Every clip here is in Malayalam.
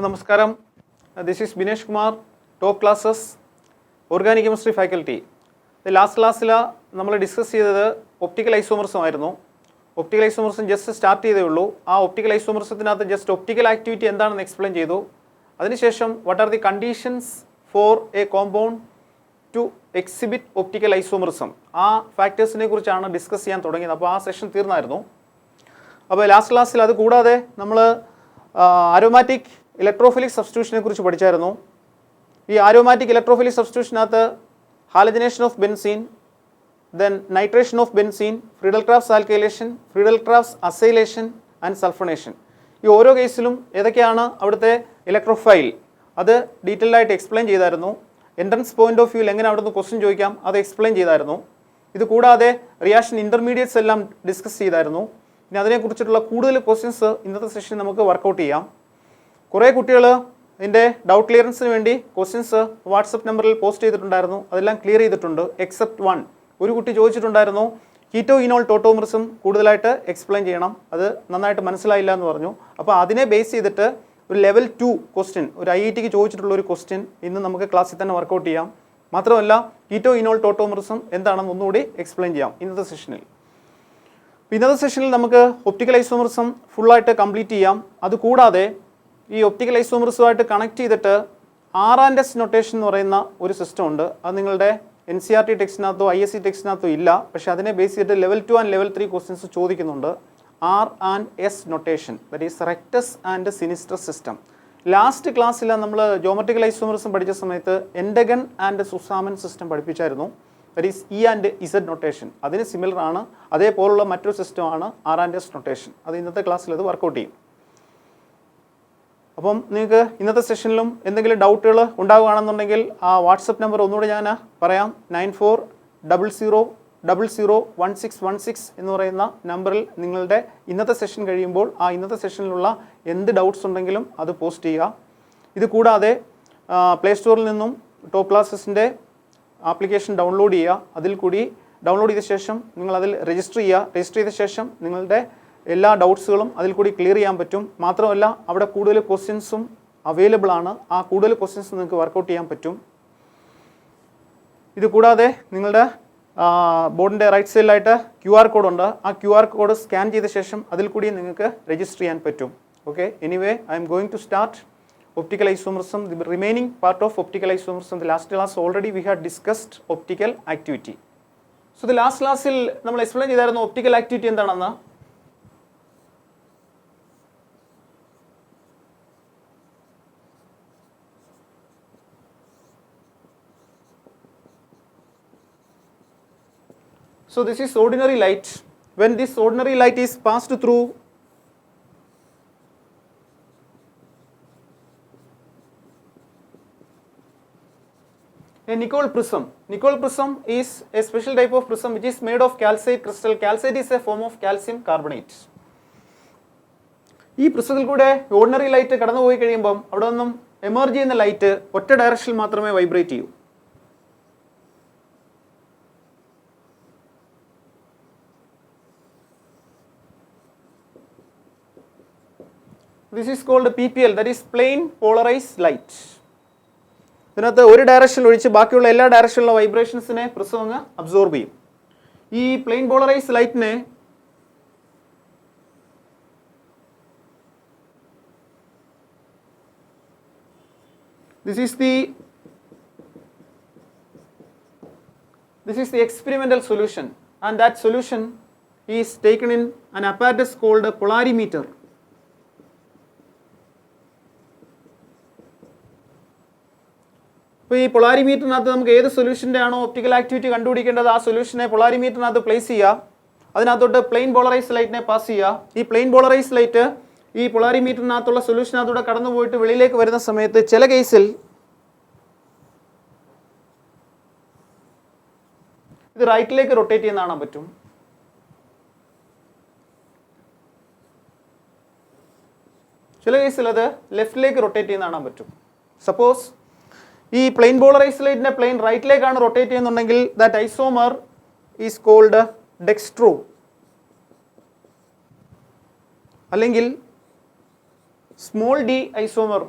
നമസ്കാരം. This is Binesh Kumar, top classes organic chemistry faculty. Last ക്ലാസ്സിൽ നമ്മൾ ഡിസ്കസ് ചെയ്തത് ഒപ്റ്റിക്കൽ ഐസോമർസം ആയിരുന്നു. ഒപ്റ്റിക്കൽ ഐസോമർസം ജസ്റ്റ് സ്റ്റാർട്ട് ചെയ്തേ ഉള്ളൂ. ആ ഒപ്റ്റിക്കൽ ഐസോമർസത്തിനകത്ത് ജസ്റ്റ് ഒപ്റ്റിക്കൽ ആക്ടിവിറ്റി എന്താണെന്ന് എക്സ്പ്ലെയിൻ ചെയ്തു. അതിനുശേഷം what are the conditions for a compound to exhibit optical isomerism, ആ ഫാക്ടേഴ്സിനെ കുറിച്ചാണ് ഡിസ്കസ് ചെയ്യാൻ തുടങ്ങിയത്. അപ്പോൾ ആ സെഷൻ തീർന്നായിരുന്നു. അപ്പോൾ ലാസ്റ്റ് ക്ലാസ്സിൽ അത് കൂടാതെ നമ്മൾ ആരോമാറ്റിക് ഇലക്ട്രോഫിലിക് സബ്സ്റ്റിറ്റ്യൂഷനെ കുറിച്ച് പഠിച്ചായിരുന്നു. ഈ ആരോമാറ്റിക് ഇലക്ട്രോഫിലിക് സബ്സ്റ്റിറ്റ്യൂഷനകത്ത് halogenation of benzene, then nitration of benzene, Friedel Crafts alkylation, Friedel Crafts acylation and sulphonation, ഈ ഓരോ കേസിലും ഏതൊക്കെയാണ് അവിടുത്തെ ഇലക്ട്രോഫൈൽ അത് ഡീറ്റെയിൽഡ് ആയിട്ട് എക്സ്പ്ലെയിൻ ചെയ്തായിരുന്നു. എൻട്രൻസ് പോയിന്റ് ഓഫ് വ്യൂവിൽ എങ്ങനെ അവിടുന്ന് ക്വസ്റ്റ്യൻ ചോദിക്കാം അത് എക്സ്പ്ലെയിൻ ചെയ്തായിരുന്നു. ഇത് കൂടാതെ റിയാക്ഷൻ ഇൻ്റർമീഡിയറ്റ്സ് എല്ലാം ഡിസ്കസ് ചെയ്തായിരുന്നു. ഇനി അതിനെക്കുറിച്ചിട്ടുള്ള കൂടുതൽ ക്വസ്റ്റ്യൻസ് ഇന്നത്തെ സെഷനിൽ നമുക്ക് വർക്കൗട്ട് ചെയ്യാം. കുറേ കുട്ടികൾ ഇതിൻ്റെ ഡൗട്ട് ക്ലിയറൻസിന് വേണ്ടി ക്വസ്റ്റ്യൻസ് വാട്സപ്പ് നമ്പറിൽ പോസ്റ്റ് ചെയ്തിട്ടുണ്ടായിരുന്നു. അതെല്ലാം ക്ലിയർ ചെയ്തിട്ടുണ്ട്. എക്സെപ്റ്റ് വൺ, ഒരു കുട്ടി ചോദിച്ചിട്ടുണ്ടായിരുന്നു കീറ്റോ ഇനോൾ ടോട്ടോമറിസം കൂടുതലായിട്ട് എക്സ്പ്ലെയിൻ ചെയ്യണം, അത് നന്നായിട്ട് മനസ്സിലായില്ല എന്ന് പറഞ്ഞു. അപ്പോൾ അതിനെ ബേസ് ചെയ്തിട്ട് ഒരു ലെവൽ 2 ക്വസ്റ്റ്യൻ, ഒരു IITക്ക് ചോദിച്ചിട്ടുള്ള ഒരു ക്വസ്റ്റ്യൻ ഇന്ന് നമുക്ക് ക്ലാസ്സിൽ തന്നെ വർക്കൗട്ട് ചെയ്യാം. മാത്രമല്ല കീറ്റോ ഇനോൾ ടോട്ടോമറിസം എന്താണെന്ന് ഒന്നുകൂടി എക്സ്പ്ലെയിൻ ചെയ്യാം ഇന്നത്തെ സെഷനിൽ. ഇന്നത്തെ സെഷനിൽ നമുക്ക് ഒപ്റ്റിക്കൽ ഐസോമറിസം ഫുള്ളായിട്ട് കംപ്ലീറ്റ് ചെയ്യാം. അതുകൂടാതെ ഈ ഒപ്റ്റിക്കൽ ഐസോമറിസമായിട്ട് കണക്ട് ചെയ്തിട്ട് R&S നൊട്ടേഷൻ എന്ന് പറയുന്ന ഒരു സിസ്റ്റം ഉണ്ട്. അത് നിങ്ങളുടെ NCERT ടെക്സ്റ്റിനകത്തോ ISC ടെക്സ്റ്റിനകത്തോ ഇല്ല, പക്ഷേ അതിനെ ബേസ് ചെയ്തിട്ട് ലെവൽ 2 ആൻഡ് ലെവൽ 3 ക്വസ്റ്റ്യൻസ് ചോദിക്കുന്നുണ്ട്. R&S notation, that is rectus and sinister system. Last ക്ലാസ്സിൽ നമ്മൾ ജോമെട്രിക്കൽ ഐസോമറിസം പഠിച്ച സമയത്ത് എൻഡഗൺ ആൻഡ് സുസാമൻ സിസ്റ്റം പഠിപ്പിച്ചായിരുന്നു. That is E and Z notation. അതിന് സിമിലർ ആണ്, അതേപോലുള്ള മറ്റൊരു സിസ്റ്റമാണ് R&S നൊട്ടേഷൻ. അത് ഇന്നത്തെ ക്ലാസ്സിൽ അത് വർക്കൗട്ട് ചെയ്യും. അപ്പം നിങ്ങൾക്ക് ഇന്നത്തെ സെഷനിലും എന്തെങ്കിലും ഡൗട്ടുകൾ ഉണ്ടാവുകയാണെന്നുണ്ടെങ്കിൽ ആ വാട്സപ്പ് നമ്പർ ഒന്നുകൂടി ഞാൻ പറയാം. 9400001616 എന്ന് പറയുന്ന നമ്പറിൽ നിങ്ങളുടെ ഇന്നത്തെ സെഷൻ കഴിയുമ്പോൾ ആ ഇന്നത്തെ സെഷനിലുള്ള എന്ത് ഡൗട്ട്സ് ഉണ്ടെങ്കിലും അത് പോസ്റ്റ് ചെയ്യുക. ഇത് കൂടാതെ പ്ലേ സ്റ്റോറിൽ നിന്നും ടോപ്പ് ക്ലാസ്സസിൻ്റെ ആപ്ലിക്കേഷൻ ഡൗൺലോഡ് ചെയ്യുക. അതിൽ കൂടി ഡൗൺലോഡ് ചെയ്ത ശേഷം നിങ്ങൾ അതിൽ രജിസ്റ്റർ ചെയ്യുക. രജിസ്റ്റർ ചെയ്ത ശേഷം നിങ്ങളുടെ എല്ലാ ഡൗട്ട്സുകളും അതിൽ കൂടി ക്ലിയർ ചെയ്യാൻ പറ്റും. മാത്രമല്ല അവിടെ കൂടുതൽ ക്വസ്റ്റ്യൻസും അവൈലബിൾ ആണ്. ആ കൂടുതൽ ക്വസ്റ്റ്യൻസ് നിങ്ങൾക്ക് വർക്കൗട്ട് ചെയ്യാൻ പറ്റും. ഇത് കൂടാതെ നിങ്ങളുടെ ബോർഡിൻ്റെ റൈറ്റ് സൈഡിലായിട്ട് QR കോഡ് ഉണ്ട്. ആ QR കോഡ് സ്കാൻ ചെയ്ത ശേഷം അതിൽ കൂടി നിങ്ങൾക്ക് രജിസ്റ്റർ ചെയ്യാൻ പറ്റും. Okay, anyway I'm going to start optical isomerism, the remaining part of optical isomerism. The last class already we had discussed optical activity. So the last classൽ നമ്മൾ എക്സ്പ്ലെയിൻ ചെയ്തായിരുന്നു ഒപ്റ്റിക്കൽ ആക്ടിവിറ്റി എന്താണെന്ന്. So this is ordinary light. When this ordinary light is passed through a Nicol prism. Nicol prism is a special type of prism which is made of calcite crystal. Calcite is a form of calcium carbonate. ഈ പ്രിസത്തിൽ കൂടെ ഓർഡിനറി ലൈറ്റ് കടന്നു പോയി കഴിയുമ്പം അവിടെ നിന്നും എമർജ് ചെയ്യുന്ന ലൈറ്റ് ഒറ്റ ഡയറക്ഷനിൽ മാത്രമേ വൈബ്രേറ്റ് ചെയ്യൂ. This is called PPL, that is plain polarized light. ഇതിനകത്ത് ഒരു ഡയറക്ഷനിൽ ഒഴിച്ച് ബാക്കിയുള്ള എല്ലാ ഡയറക്ഷനിലുള്ള വൈബ്രേഷൻസിനെ പ്രിസം അങ്ങ് അബ്സോർബ് ചെയ്യും. ഈ പ്ലെയിൻ പോളറൈസ്ഡ് ലൈറ്റിനെ this is the experimental solution, and that solution is taken in an apparatus called a polarimeter. അപ്പോൾ ഈ പൊളാരിമീറ്ററിനകത്ത് നമുക്ക് ഏത് സൊല്യൂഷൻ്റെ ആണോ ഒപ്റ്റിക്കൽ ആക്ടിവിറ്റി കണ്ടുപിടിക്കേണ്ടത് ആ സൊല്യൂഷനെ പൊളാരിമീറ്ററിനകത്ത് പ്ലേസ് ചെയ്യുക. അതിനകത്തോട്ട് പ്ലെയിൻ പോളറൈസ് ലൈറ്റിനെ പാസ് ചെയ്യുക. ഈ പ്ലെയിൻ പോളറൈസ് ലൈറ്റ് ഈ പൊളാരിമീറ്ററിനകത്തുള്ള സൊല്യൂഷനകത്തൂടെ കടന്നു പോയിട്ട് വെളിയിലേക്ക് വരുന്ന സമയത്ത് ചില കേസിൽ ഇത് റൈറ്റിലേക്ക് റൊട്ടേറ്റ് ചെയ്യുന്ന കാണാൻ പറ്റും. ചില കേസിൽ അത് ലെഫ്റ്റിലേക്ക് റൊട്ടേറ്റ് ചെയ്യുന്ന കാണാൻ പറ്റും. സപ്പോസ് ഈ പ്ലെയിൻ പോളറൈസ്ഡ് ലൈറ്റിനെ പ്ലെയിൻ റൈറ്റിലേക്കാണ് റൊട്ടേറ്റ് ചെയ്യുന്നുണ്ടെങ്കിൽ that isomer is called dextro. അല്ലെങ്കിൽ സ്മോൾ d ഐസോമർ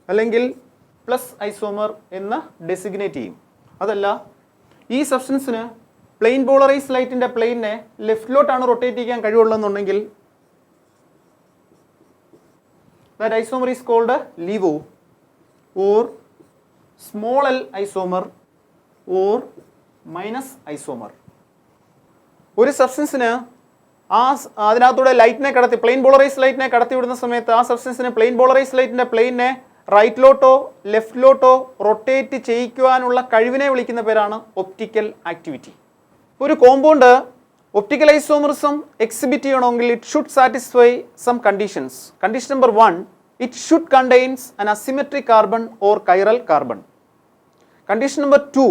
അല്ലെങ്കിൽ പ്ലസ് ഐസോമർ എന്ന് ഡെസിഗ്നേറ്റ് ചെയ്യും. അതല്ല, ഈ സബ്സ്റ്റൻസിന് പ്ലെയിൻ പോളറൈസ് ലൈറ്റിൻ്റെ പ്ലെയിനെ ലെഫ്റ്റിലോട്ടാണ് റൊട്ടേറ്റ് ചെയ്യാൻ കഴിവുള്ളതെന്നുണ്ടെങ്കിൽ that isomer is called LIVO or small l isomer or minus isomer. ഒരു സബ്സ്റ്റൻസിന് അതിനകത്തൂടെ ലൈറ്റിനെ കടത്തി, പ്ലെയിൻ പോളറൈസ് ലൈറ്റിനെ കടത്തി വിടുന്ന സമയത്ത് ആ സബ്സ്റ്റൻസിന് പ്ലെയിൻ പോളറൈസ് ലൈറ്റിൻ്റെ പ്ലെയിനെ റൈറ്റിലോട്ടോ ലെഫ്റ്റിലോട്ടോ റൊട്ടേറ്റ് ചെയ്യിക്കുവാനുള്ള കഴിവിനെ വിളിക്കുന്ന പേരാണ് ഒപ്റ്റിക്കൽ ആക്ടിവിറ്റി. ഒരു കോമ്പൗണ്ട് ഒപ്റ്റിക്കൽ ഐസോമറിസം എക്സിബിറ്റ് ചെയ്യണമെങ്കിൽ it should satisfy some conditions. Condition number 1, it should contains an asymmetric carbon or chiral carbon. Condition number 2,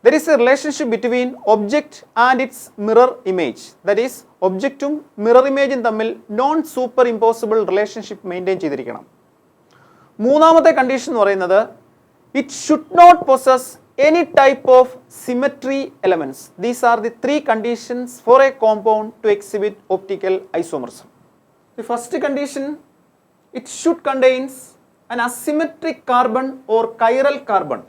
there is a relationship between object and its mirror image. That is, ഒബ്ജക്റ്റും മിറർ ഇമേജും തമ്മിൽ non superimposable relationship maintain ചെയ്തിരിക്കണം. മൂന്നാമത്തെ കണ്ടീഷൻ എന്ന് പറയുന്നത് it should not possess any type of symmetry elements. These are the 3 conditions for a compound to exhibit optical isomerism. The first condition, it should contains an asymmetric carbon or chiral carbon.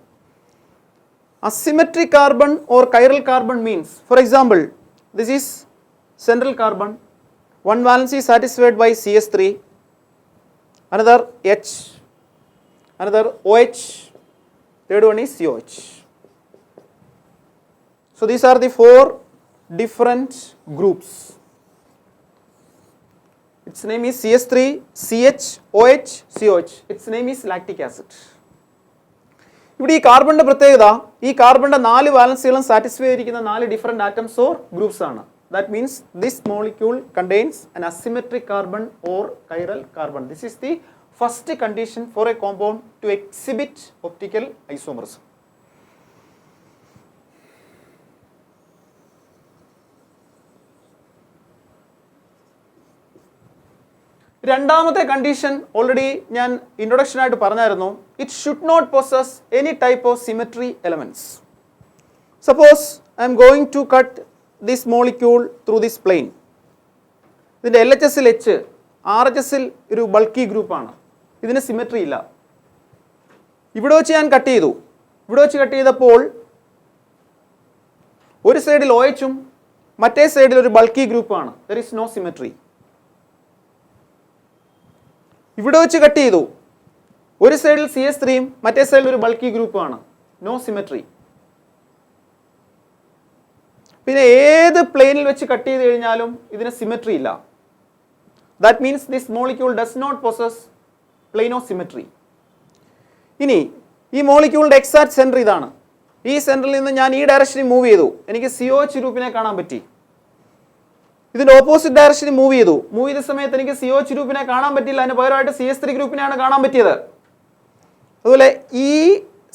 Asymmetric carbon or chiral carbon means, for example, this is central carbon, one valence is satisfied by CS3, another H, another OH, third one is COH. So these are the 4 different groups. Its name is CS3, CH, OH, COH. Its name is lactic acid. ഇവിടെ ഈ കാർബണിന്റെ പ്രത്യേകത, ഈ കാർബണിന്റെ 4 വാലൻസുകളും സാറ്റിസ്ഫൈ ചെയ്തിരിക്കുന്ന 4 ഡിഫറെന്റ് ആറ്റംസ് ഓർ ഗ്രൂപ്പ്സ് ആണ്. That means this molecule contains an asymmetric carbon or chiral carbon. This is the first condition for a compound to exhibit optical isomerism. രണ്ടാമത്തെ കണ്ടീഷൻ ഓൾറെഡി ഞാൻ ഇൻട്രൊഡക്ഷൻ ആയിട്ട് പറഞ്ഞായിരുന്നു. It should not possess any type of symmetry elements. Suppose I'm going to cut this molecule through this plane. ഇതിൻ്റെ LHSൽ H, RHSൽ ഒരു ബൾക്കി ഗ്രൂപ്പാണ്. ഇതിന് സിമെട്രി ഇല്ല. ഇവിടെ വെച്ച് ഞാൻ കട്ട് ചെയ്തു. ഇവിടെ വെച്ച് കട്ട് ചെയ്തപ്പോൾ ഒരു സൈഡിൽ OHും മറ്റേ സൈഡിൽ ഒരു ബൾക്കി ഗ്രൂപ്പാണ്. There is no symmetry. ഇവിടെ വെച്ച് കട്ട് ചെയ്തു. ഒരു സൈഡിൽ CS3യും മറ്റേ സൈഡിൽ ഒരു ബൾക്കി ഗ്രൂപ്പുമാണ്. No symmetry. പിന്നെ ഏത് പ്ലെയിനിൽ വെച്ച് കട്ട് ചെയ്ത് കഴിഞ്ഞാലും ഇതിന് സിമെട്രി ഇല്ല. That means this molecule does not possess plane of symmetry. ഇനി ഈ മോളിക്യൂളിന്റെ എക്സാക്ട് സെന്റർ ഇതാണ്. ഈ സെന്ററിൽ നിന്ന് ഞാൻ ഈ ഡയറക്ഷനിൽ മൂവ് ചെയ്തു. എനിക്ക് COH ഗ്രൂപ്പിനെ കാണാൻ പറ്റി. ഇതിന്റെ ഓപ്പോസിറ്റ് ഡയറക്ഷനിൽ മൂവ് ചെയ്ത സമയത്ത് എനിക്ക് COH ഗ്രൂപ്പിനെ കാണാൻ പറ്റില്ല. അതിന് പകരമായിട്ട് CS3 ഗ്രൂപ്പിനെയാണ് കാണാൻ പറ്റിയത്. അതുപോലെ ഈ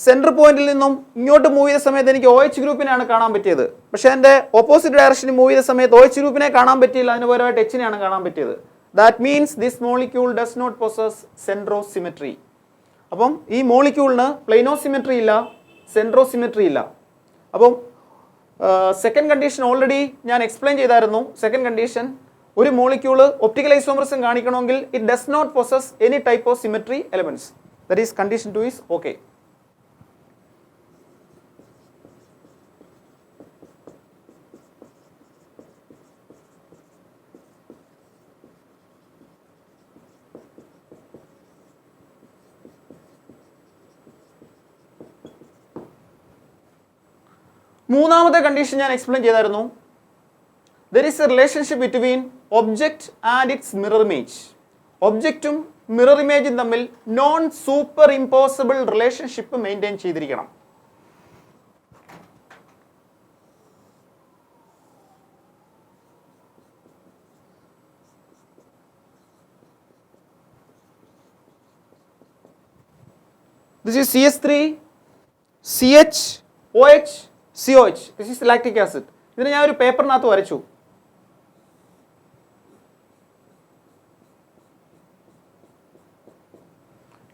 സെൻറ്റർ പോയിന്റിൽ നിന്നും ഇങ്ങോട്ട് മൂവ് ചെയ്ത സമയത്ത് എനിക്ക് OH ഗ്രൂപ്പിനെയാണ് കാണാൻ പറ്റിയത്. പക്ഷേ എൻ്റെ ഓപ്പോസിറ്റ് ഡയറക്ഷനിൽ മൂവ് ചെയ്ത സമയത്ത് OH ഗ്രൂപ്പിനെ കാണാൻ പറ്റിയില്ല. അതിന് പകരമായിട്ട് Hനെയാണ് കാണാൻ പറ്റിയത്. That means this molecule does not possess centrosymmetry. അപ്പം ഈ മോളിക്യൂളിന് പ്ലെയിനോസിമെട്രി ഇല്ല, സെൻട്രോസിമെട്രി ഇല്ല. അപ്പം സെക്കൻഡ് കണ്ടീഷൻ ഓൾറെഡി ഞാൻ എക്സ്പ്ലെയിൻ ചെയ്തായിരുന്നു. സെക്കൻഡ് കണ്ടീഷൻ, ഒരു മോളിക്യൂള് ഒപ്റ്റിക്കൽ ഐസോമറിസം കാണിക്കണമെങ്കിൽ it does not possess any type of symmetry elements. That is condition 2 is okay. മൂന്നാമത്തെ കണ്ടീഷൻ ഞാൻ എക്സ്പ്ലെയിൻ ചെയ്തായിരുന്നു. There is a relationship between object and its mirror image. ഒബ്ജക്റ്റും മിറർ ഇമേജും തമ്മിൽ non superimposable relationship maintain ചെയ്തിരിക്കണം. This is CS3, CH, OH, COH. This is lactic acid. ഇതിനെ ഞാൻ ഒരു പേപ്പറിനകത്ത് വരച്ചു.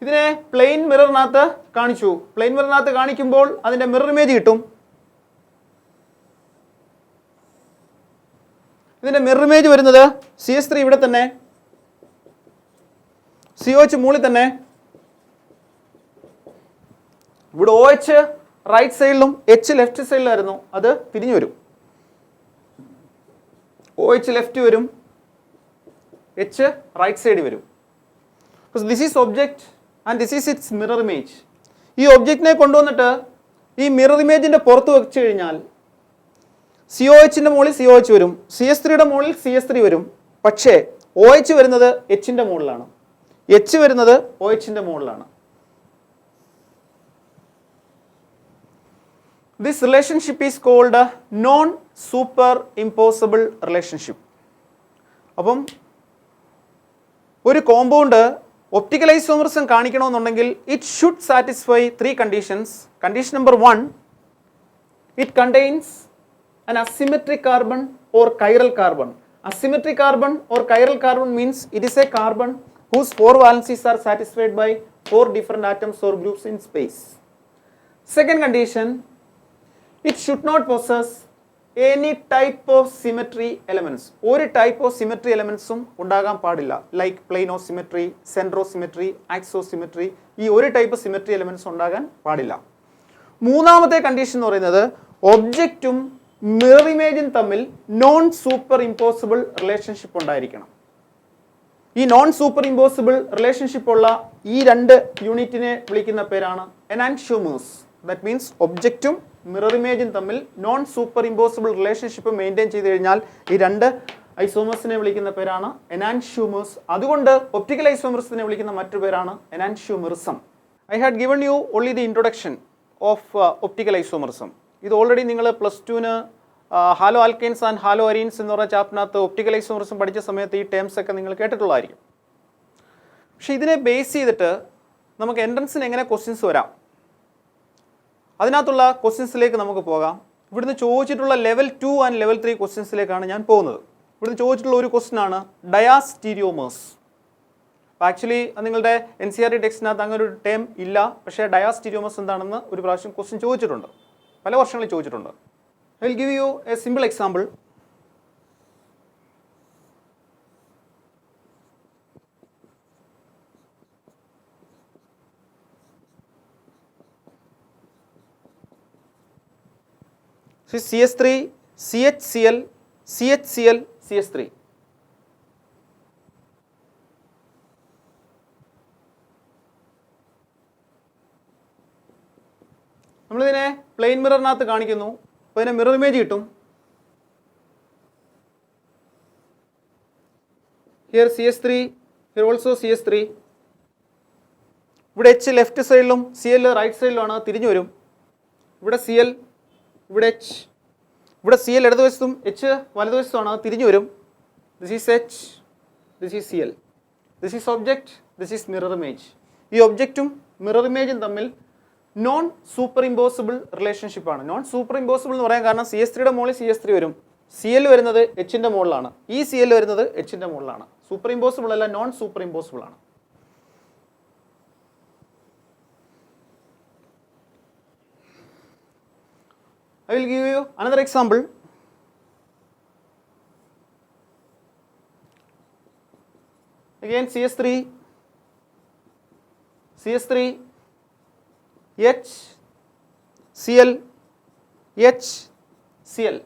ഇതിനെ പ്ലെയിൻ മിററിനകത്ത് കാണിച്ചു. പ്ലെയിൻ മിററിനകത്ത് കാണിക്കുമ്പോൾ അതിന്റെ മിറർ ഇമേജ് കിട്ടും. ഇതിന്റെ മിറർ ഇമേജ് വരുന്നത് CS3 ഇവിടെ തന്നെ, COH മുകളിൽ തന്നെ, ഇവിടെ ഒ എച്ച് റൈറ്റ് സൈഡിലും എച്ച് ലെഫ്റ്റ് സൈഡിലായിരുന്നു, അത് തിരിഞ്ഞു വരും. ഒ എച്ച് ലെഫ്റ്റ് വരും, എച്ച് റൈറ്റ് സൈഡിൽ വരും. This is object and this is it's mirror image. ഈ ഒബ്ജക്റ്റിനെ കൊണ്ടുവന്നിട്ട് ഈ മിറർ ഇമേജിൻ്റെ പുറത്ത് വെച്ച് കഴിഞ്ഞാൽ സി ഒ എച്ചിൻ്റെ മുകളിൽ സി ഒ എച്ച് വരും, സി എസ് ത്രീയുടെ മുകളിൽ സി എസ് ത്രീ വരും. പക്ഷേ ഒ എച്ച് വരുന്നത് എച്ചിൻ്റെ മുകളിലാണ്, എച്ച് വരുന്നത് ഒ എച്ചിൻ്റെ മുകളിലാണ്. This relationship is called a non-superimposable relationship. അപ്പം ഒരു കോമ്പൗണ്ട് ഒപ്റ്റിക്കൽ ഐസോമറിസം കാണിക്കണമെന്നുണ്ടെങ്കിൽ it should satisfy 3 conditions. Condition number 1, it contains an asymmetric carbon or chiral carbon. Asymmetric carbon or chiral carbon means it is a carbon whose 4 valencies are satisfied by 4 different atoms or groups in space. Second condition, it should not possess any type of symmetry elements. ഒരു ടൈപ്പ് ഓഫ് സിമെട്രി എലമെന്റ്സും ഉണ്ടാകാൻ പാടില്ല. ലൈക്ക് പ്ലെയിനോ സിമെട്രി, സെൻട്രോസിമെട്രി, ആക്സോസിമെട്രി, ഈ ഒരു ടൈപ്പ് സിമെട്രി എലമെന്റ്സ് ഉണ്ടാകാൻ പാടില്ല. മൂന്നാമത്തെ കണ്ടീഷൻ എന്ന് പറയുന്നത് ഒബ്ജക്റ്റും മിറർ ഇമേജും തമ്മിൽ നോൺ സൂപ്പർ ഇമ്പോസിബിൾ റിലേഷൻഷിപ്പ് ഉണ്ടായിരിക്കണം. ഈ നോൺ സൂപ്പർ ഇമ്പോസിബിൾ റിലേഷൻഷിപ്പ് ഉള്ള ഈ 2 യൂണിറ്റിനെ വിളിക്കുന്ന പേരാണ് എനാൻഷ്യോമേഴ്സ്. ദാറ്റ് മീൻസ് ഒബ്ജക്റ്റും മിറർ ഇമേജും തമ്മിൽ non superimposable relationship maintain ചെയ്ത് കഴിഞ്ഞാൽ ഈ 2 ഐസോമേഴ്സിനെ വിളിക്കുന്ന പേരാണ് എനാൻഷ്യോമേഴ്സ്. അതുകൊണ്ട് ഒപ്റ്റിക്കൽ ഐസോമേഴ്സിനെ വിളിക്കുന്ന മറ്റൊരു പേരാണ് enantiomerism. I had given you only the introduction of optical isomerism. ഇത് ഓൾറെഡി നിങ്ങൾ +2-ന് halo alkanes and halo arenes എന്ന് പറഞ്ഞ ചാപ്റ്ററിനകത്ത് ഒപ്റ്റിക്കൽ ഐസോമറിസം പഠിച്ച സമയത്ത് ഈ ടേംസ് ഒക്കെ നിങ്ങൾ കേട്ടിട്ടുള്ളതായിരിക്കും. പക്ഷേ ഇതിനെ ബേസ് ചെയ്തിട്ട് നമുക്ക് എൻട്രൻസിന് എങ്ങനെ ക്വസ്റ്റ്യൻസ് വരാം, അതിനകത്തുള്ള ക്വസ്റ്റ്യൻസിലേക്ക് നമുക്ക് പോകാം. ഇവിടുന്ന് ചോദിച്ചിട്ടുള്ള ലെവൽ 2 ആൻഡ് ലെവൽ 3 ക്വസ്റ്റ്യൻസിലേക്കാണ് ഞാൻ പോകുന്നത്. ഇവിടുന്ന് ചോദിച്ചിട്ടുള്ള ഒരു ക്വസ്റ്റ്യൻ ആണ് ഡയാസ്റ്റീരിയോമേഴ്സ്. ആക്ച്വലി നിങ്ങളുടെ NCERT ടെക്സ്റ്റിനകത്ത് അങ്ങനെ ഒരു ടേം ഇല്ല, പക്ഷേ ഡയാസ്റ്റീരിയോമേഴ്സ് എന്താണെന്ന് ഒരു പ്രാവശ്യം ക്വസ്റ്റ്യൻ ചോദിച്ചിട്ടുണ്ട്, പല വർഷങ്ങളിൽ ചോദിച്ചിട്ടുണ്ട്. I will give you A simple example. CH3, CHCl, CHCl, CH3. നമ്മളിതിനെ പ്ലെയിൻ മിററിനകത്ത് കാണിക്കുന്നു, അപ്പോൾ ഇതിനെ മിറർ ഇമേജ് കിട്ടും. Here CH3, here also CH3. ഇവിടെ H ലെഫ്റ്റ് സൈഡിലും Cl റൈറ്റ് സൈഡിലുമാണ്, തിരിഞ്ഞു വരും. ഇവിടെ Cl, ഇവിടെ H, ഇവിടെ Cl ഇടതുവശത്തും H വലതുവശത്തുമാണ്, തിരിഞ്ഞു വരും. This is H, this is Cl. This is object, this is mirror image. ഈ ഒബ്ജക്റ്റും മിറർ ഇമേജും തമ്മിൽ നോൺ സൂപ്പർ ഇമ്പോസിബിൾ റിലേഷൻഷിപ്പാണ്. നോൺ സൂപ്പർ ഇമ്പോസിബിൾ എന്ന് പറയാൻ കാരണം CH3യുടെ മുകളിൽ CH3 വരും, Cl വരുന്നത് Hന്റെ മുകളിലാണ്, ഈ Cl വരുന്നത് Hന്റെ മുകളിലാണ്. സൂപ്പർ ഇമ്പോസിബിൾ അല്ല, നോൺ സൂപ്പർ ഇമ്പോസിബിൾ ആണ്. I will give you another example. Again CH3, CH3, H, Cl, H, Cl.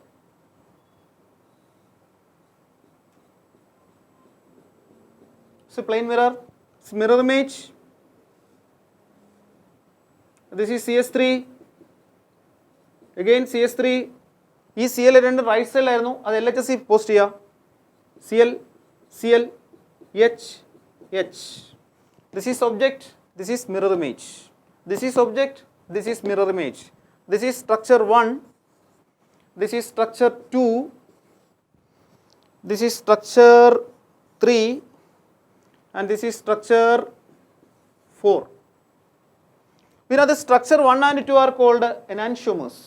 So plane mirror, it's mirror image. This is CH3. Again CH3, ഈ Cl 2 റൈറ്റ് സൈഡിലായിരുന്നു, അത് LHS പോസ്റ്റ് ചെയ്യുക. Cl, Cl, H, H. This is object, this is mirror image. This is object, this is mirror image. This is structure 1, this is structure 2, this is structure 3, and this is structure 4. We know the structure 1 and 2 are called enantiomers.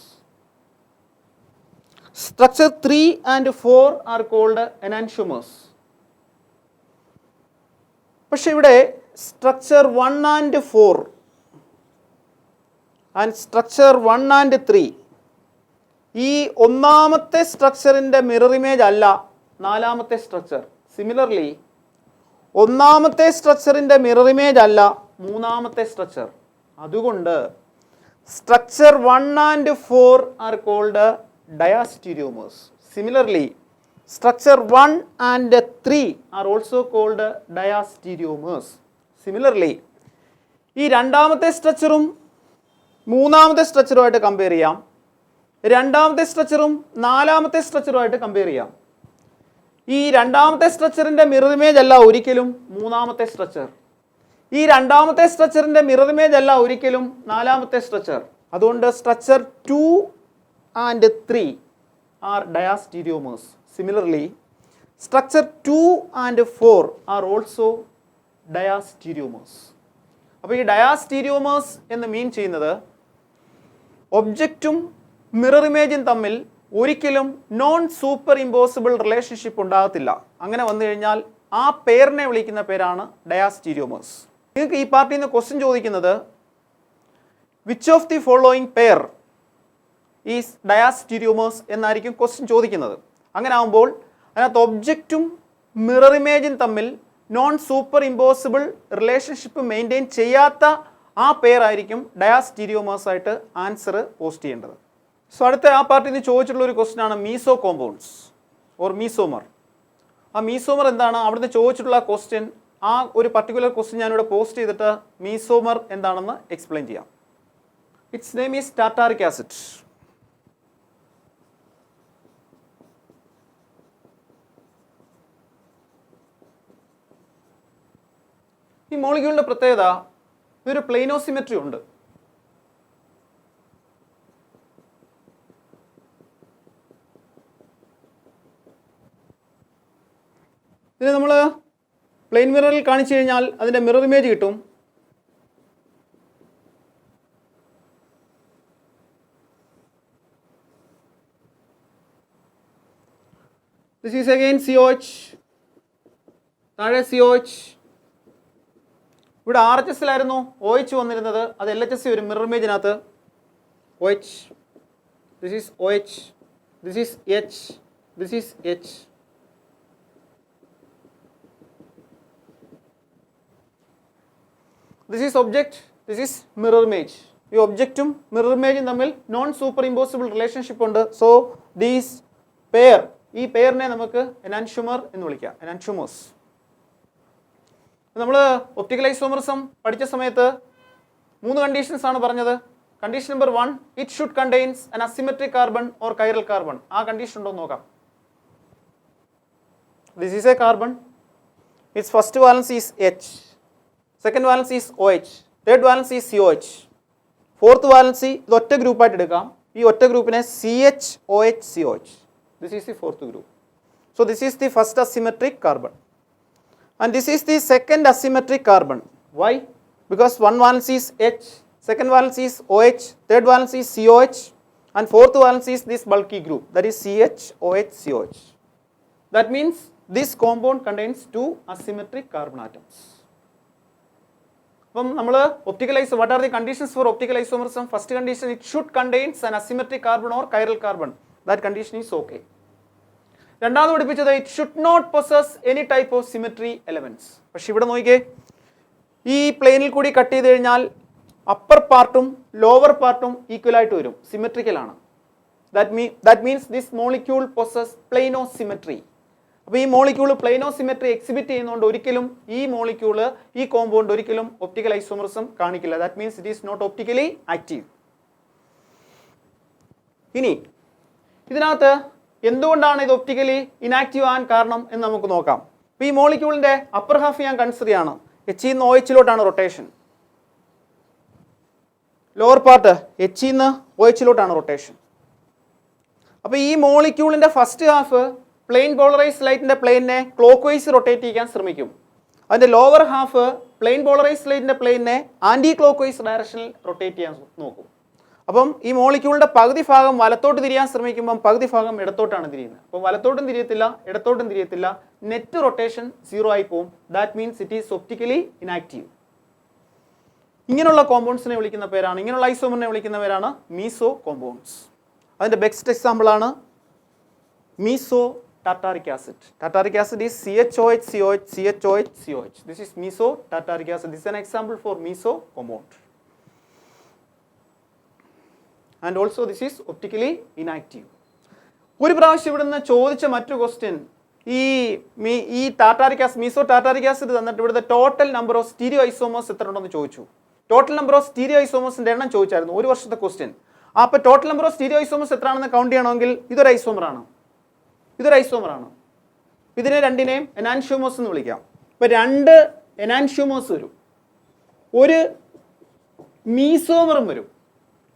Structure 3 and 4 are called enantiomers. പക്ഷേ ഇവിടെ structure 1 and 4 and structure 1 and 3 ഈ ഒന്നാമത്തെ സ്ട്രക്ചറിൻ്റെ മിറർ ഇമേജ് അല്ല നാലാമത്തെ സ്ട്രക്ചർ. സിമിലർലി ഒന്നാമത്തെ സ്ട്രക്ചറിൻ്റെ മിറർ ഇമേജ് അല്ല മൂന്നാമത്തെ സ്ട്രക്ചർ. അതുകൊണ്ട് structure 1 and 4 are called diastereomers. Similarly, structure 1 and 3 are also called diastereomers. Similarly, ഈ രണ്ടാമത്തെ സ്ട്രക്ചറും മൂന്നാമത്തെ സ്ട്രക്ചറുമായിട്ട് കമ്പയർ ചെയ്യാം, രണ്ടാമത്തെ സ്ട്രക്ചറും നാലാമത്തെ സ്ട്രക്ചറുമായിട്ട് കമ്പയർ ചെയ്യാം. ഈ രണ്ടാമത്തെ സ്ട്രക്ചറിൻ്റെ മിറർ ഇമേജ് അല്ല ഒരിക്കലും മൂന്നാമത്തെ സ്ട്രക്ചർ, ഈ രണ്ടാമത്തെ സ്ട്രക്ചറിൻ്റെ മിറർ ഇമേജ് അല്ല ഒരിക്കലും നാലാമത്തെ സ്ട്രക്ചർ. അതുകൊണ്ട് structure 2 and 3 are diastereomers. Similarly, structure 2 and 4 are also diastereomers. അപ്പോൾ ഈ ഡയാസ്റ്റീരിയോമേഴ്സ് എന്ന് മീൻ ചെയ്യുന്നത് ഒബ്ജക്റ്റും മിറർ ഇമേജും തമ്മിൽ ഒരിക്കലും നോൺ സൂപ്പർ ഇമ്പോസിബിൾ റിലേഷൻഷിപ്പ് ഉണ്ടാകത്തില്ല. അങ്ങനെ വന്നു കഴിഞ്ഞാൽ ആ പെയറിനെ വിളിക്കുന്ന പേരാണ് ഡയാസ്റ്റീരിയോമേഴ്സ്. നിങ്ങൾക്ക് ഈ പാർട്ടിൽ നിന്ന് ക്വസ്റ്റ്യൻ ചോദിക്കുന്നത് which of the following pair is diastereomers എന്നായിരിക്കും ക്വസ്റ്റ്യൻ ചോദിക്കുന്നത്. അങ്ങനെ ആകുമ്പോൾ അതിനകത്ത് ഒബ്ജക്റ്റും മിറർ ഇമേജും തമ്മിൽ non superimposable relationship maintain ചെയ്യാത്ത ആ പെയർ ആയിരിക്കും ഡയാസ്റ്റീരിയോമേഴ്സ് ആയിട്ട് ആൻസർ പോസ്റ്റ് ചെയ്യേണ്ടത്. സോ അടുത്ത ആ പാർട്ടിൽ നിന്ന് ചോദിച്ചിട്ടുള്ള ഒരു ക്വസ്റ്റ്യൻ ആണ് മീസോ കോമ്പൗണ്ട്സ് ഓർ മീസോമർ. ആ മീസോമർ എന്താണ്, അവിടുന്ന് ചോദിച്ചിട്ടുള്ള ക്വസ്റ്റ്യൻ, ആ ഒരു പർട്ടിക്കുലർ ക്വസ്റ്റ്യൻ ഞാനിവിടെ പോസ്റ്റ് ചെയ്തിട്ട് മീസോമർ എന്താണെന്ന് എക്സ്പ്ലെയിൻ ചെയ്യാം. It's name is tartaric acid. ഈ മോളിക്യൂളിൻ്റെ പ്രത്യേകത ഇതൊരു പ്ലെയിനോസിമെട്രി ഉണ്ട്. ഇതിന് നമ്മൾ പ്ലെയിൻ മിററിൽ കാണിച്ചു കഴിഞ്ഞാൽ അതിൻ്റെ മിറർ ഇമേജ് കിട്ടും. ദിസ് ഈസ് അഗെയിൻ COH, താഴെ COH. ഇവിടെ RHSലായിരുന്നു OH വന്നിരുന്നത്, അത് LHS വരും മിറർ ഇമേജിനകത്ത്. OH, this is OH, this is H, this is H. This is object, this is mirror image. ഈ ഒബ്ജക്റ്റും മിറർ ഇമേജും തമ്മിൽ നോൺ സൂപ്പർ ഇമ്പോസിബിൾ റിലേഷൻഷിപ്പ് ഉണ്ട്. സോ ദീസ് പെയർ, ഈ പെയറിനെ നമുക്ക് എനാൻഷ്യൂമർ എന്ന് വിളിക്കാം, എനാൻഷ്യൂമേഴ്സ്. നമ്മൾ ഒപ്റ്റിക്കൽ ഐസോമറിസം പഠിച്ച സമയത്ത് 3 കണ്ടീഷൻസ് ആണ് പറഞ്ഞത്. Condition number 1, it should contains an asymmetric carbon or chiral carbon. ആ കണ്ടീഷൻ ഉണ്ടോ എന്ന് നോക്കാം. This is a carbon, its first valence is H, second valence is OH, third valence is COH, fourth valency ഇത് ഒറ്റ ഗ്രൂപ്പായിട്ട് എടുക്കാം. ഈ ഒറ്റ ഗ്രൂപ്പിനെ CH-OH-COH. This is the fourth group. So this is the first asymmetric carbon. And this is the second asymmetric carbon. Why? Because one valence is H, second valence is OH, third valence is COH, and fourth valence is this bulky group, that is CH-OH-COH. That means this compound contains 2 asymmetric carbon atoms. അപ്പം നമ്മൾ optical iso, what are the conditions for optical isomerism? First condition, it should contains an asymmetric carbon or chiral carbon. That condition is okay. രണ്ടാമത് പഠിപ്പിച്ചത് it should not possess any type of symmetry elements. പക്ഷെ ഇവിടെ നോക്കിക്കേ, ഈ പ്ലെയിനിൽ കൂടി കട്ട് ചെയ്ത് കഴിഞ്ഞാൽ അപ്പർ പാർട്ടും ലോവർ പാർട്ടും ഈക്വൽ ആയിട്ട് വരും, സിമെട്രിക്കലാണ്. That means this molecule possess plane of symmetry. അപ്പോൾ ഈ മോളിക്യൂൾ പ്ലെയിനോസിമെട്രി എക്സിബിറ്റ് ചെയ്യുന്നതുകൊണ്ട് ഒരിക്കലും ഈ മോളിക്യൂള്, ഈ കോമ്പൗണ്ട് ഒരിക്കലും ഒപ്റ്റിക്കൽ ഐസോമറിസം കാണിക്കില്ല. That means it is not optically active. ഇനി ഇതിനകത്ത് എന്തുകൊണ്ടാണ് ഇത് ഒപ്റ്റിക്കലി ഇനാക്റ്റീവ് ആകാൻ കാരണം എന്ന് നമുക്ക് നോക്കാം. അപ്പോൾ ഈ മോളിക്യൂളിൻ്റെ അപ്പർ ഹാഫ് ഞാൻ കൺസിഡർ ചെയ്യാണ്. H-ന്ന് OH-ലോട്ടാണ് റൊട്ടേഷൻ. ലോവർ പാർട്ട് H-ന്ന് OH-ലോട്ടാണ് റൊട്ടേഷൻ. അപ്പോൾ ഈ മോളിക്യൂളിൻ്റെ ഫസ്റ്റ് ഹാഫ് പ്ലെയിൻ പോളറൈസ് ലൈറ്റിൻ്റെ പ്ലെയിനെ ക്ലോക്ക് വൈസ് റൊട്ടേറ്റ് ചെയ്യാൻ ശ്രമിക്കും. അതിൻ്റെ ലോവർ ഹാഫ് പ്ലെയിൻ പോളറൈസ് ലൈറ്റിൻ്റെ പ്ലെയിനെ ആൻറ്റി ക്ലോക്ക് വൈസ് ഡയറക്ഷനിൽ റൊട്ടേറ്റ് ചെയ്യാൻ നോക്കും. അപ്പം ഈ മോളിക്യൂളിൻ്റെ പകുതി ഭാഗം വലത്തോട്ട് തിരിയാൻ ശ്രമിക്കുമ്പം പകുതി ഭാഗം ഇടത്തോട്ടാണ് തിരിയുന്നത്. അപ്പോൾ വലത്തോട്ടും തിരിയത്തില്ല, ഇടത്തോട്ടും തിരിയത്തില്ല, നെറ്റ് റൊട്ടേഷൻ 0 ആയി പോകും. That means it is optically inactive. ഇങ്ങനെയുള്ള കോമ്പൗണ്ട്സിനെ വിളിക്കുന്ന പേരാണ്, ഇങ്ങനെയുള്ള ഐസോമറിനെ വിളിക്കുന്ന പേരാണ് മീസോ കോമ്പൗണ്ട്സ്. അതിൻ്റെ ബെസ്റ്റ് എക്സാമ്പിളാണ് meso tartaric acid. Tartaric acid is CH-OH-COH, CH-OH-COH. This is meso tartaric acid. This is an example for meso compound. And also this is optically inactive. ഒരു പ്രാവശ്യം ഇവിടുന്ന് ചോദിച്ച മറ്റൊരു ക്വസ്റ്റ്യൻ, ഈ tartaric acid, meso tartaric acid തന്നിട്ട് ഇവിടുത്തെ total number of stereo isomers എത്ര ഉണ്ടെന്ന് ചോദിച്ചു. ടോട്ടൽ നമ്പർ ഓഫ് സ്റ്റീരിയോ ഐസോമേഴ്സിന്റെ എണ്ണം ചോദിച്ചായിരുന്നു, ഒരു വർഷത്തെ ക്വസ്റ്റ്യൻ. അപ്പോൾ total number of stereo isomers എത്രയാണെന്ന് കൗണ്ട് ചെയ്യണമെങ്കിൽ ഇതൊരു ഐസോമറാണ്, ഇതിനെ രണ്ടിനെയും എനാൻഷ്യോമേഴ്സ് എന്ന് വിളിക്കാം. ഇപ്പോൾ 2 എനാൻഷ്യോമേഴ്സ് വരും, ഒരു മീസോമറും വരും.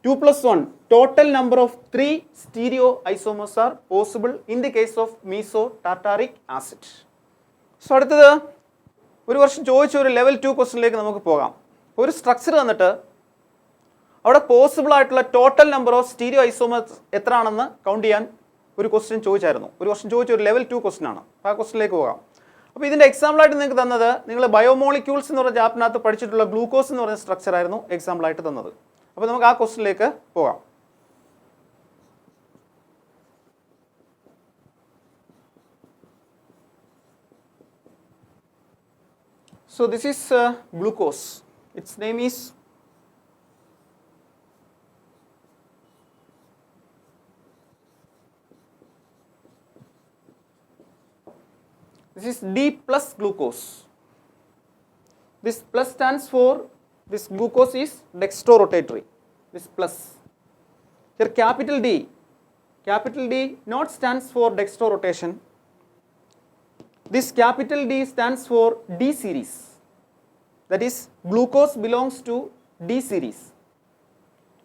2 + 1, total number of 3 stereo isomers are possible in the case of meso-tartaric acid. So അടുത്തത് ഒരു വർഷം ചോദിച്ച ഒരു ലെവൽ 2 ക്വസ്റ്റ്യനിലേക്ക് നമുക്ക് പോകാം. ഒരു സ്ട്രക്ചർ തന്നിട്ട് അവിടെ പോസിബിൾ ആയിട്ടുള്ള total number of stereo isomers എത്രയാണെന്ന് കൗണ്ട് ചെയ്യാൻ ഒരു ക്വസ്റ്റ്യൻ ചോദിച്ചായിരുന്നു. ഒരു വർഷം ചോദിച്ച ഒരു ലെവൽ 2 ക്വസ്റ്റ്യൻ ആണ്. അപ്പോൾ ആ ക്വസ്റ്റ്യനിലേക്ക് പോകാം. അപ്പോൾ ഇതിൻ്റെ എക്സാമ്പിളായിട്ട് നിങ്ങൾക്ക് തന്നത്, നിങ്ങൾ ബയോമോളിക്യൂൾസ് എന്ന് പറഞ്ഞ ചാപ്റ്ററിനകത്ത് പഠിച്ചിട്ടുള്ള ഗ്ലൂക്കോസ് എന്ന് പറയുന്ന സ്ട്രക്ചർ ആയിരുന്നു എക്സാമ്പിളായിട്ട് തന്നത്. അപ്പോൾ നമുക്ക് ആ ക്വസ്റ്റ്യനിലേക്ക് പോകാം. So this is glucose. Its name is D plus glucose. This plus stands for, this glucose is dextrorotatory. This plus. Here capital D not stands for dextrorotation. This capital D stands for D series. That is, glucose belongs to D series.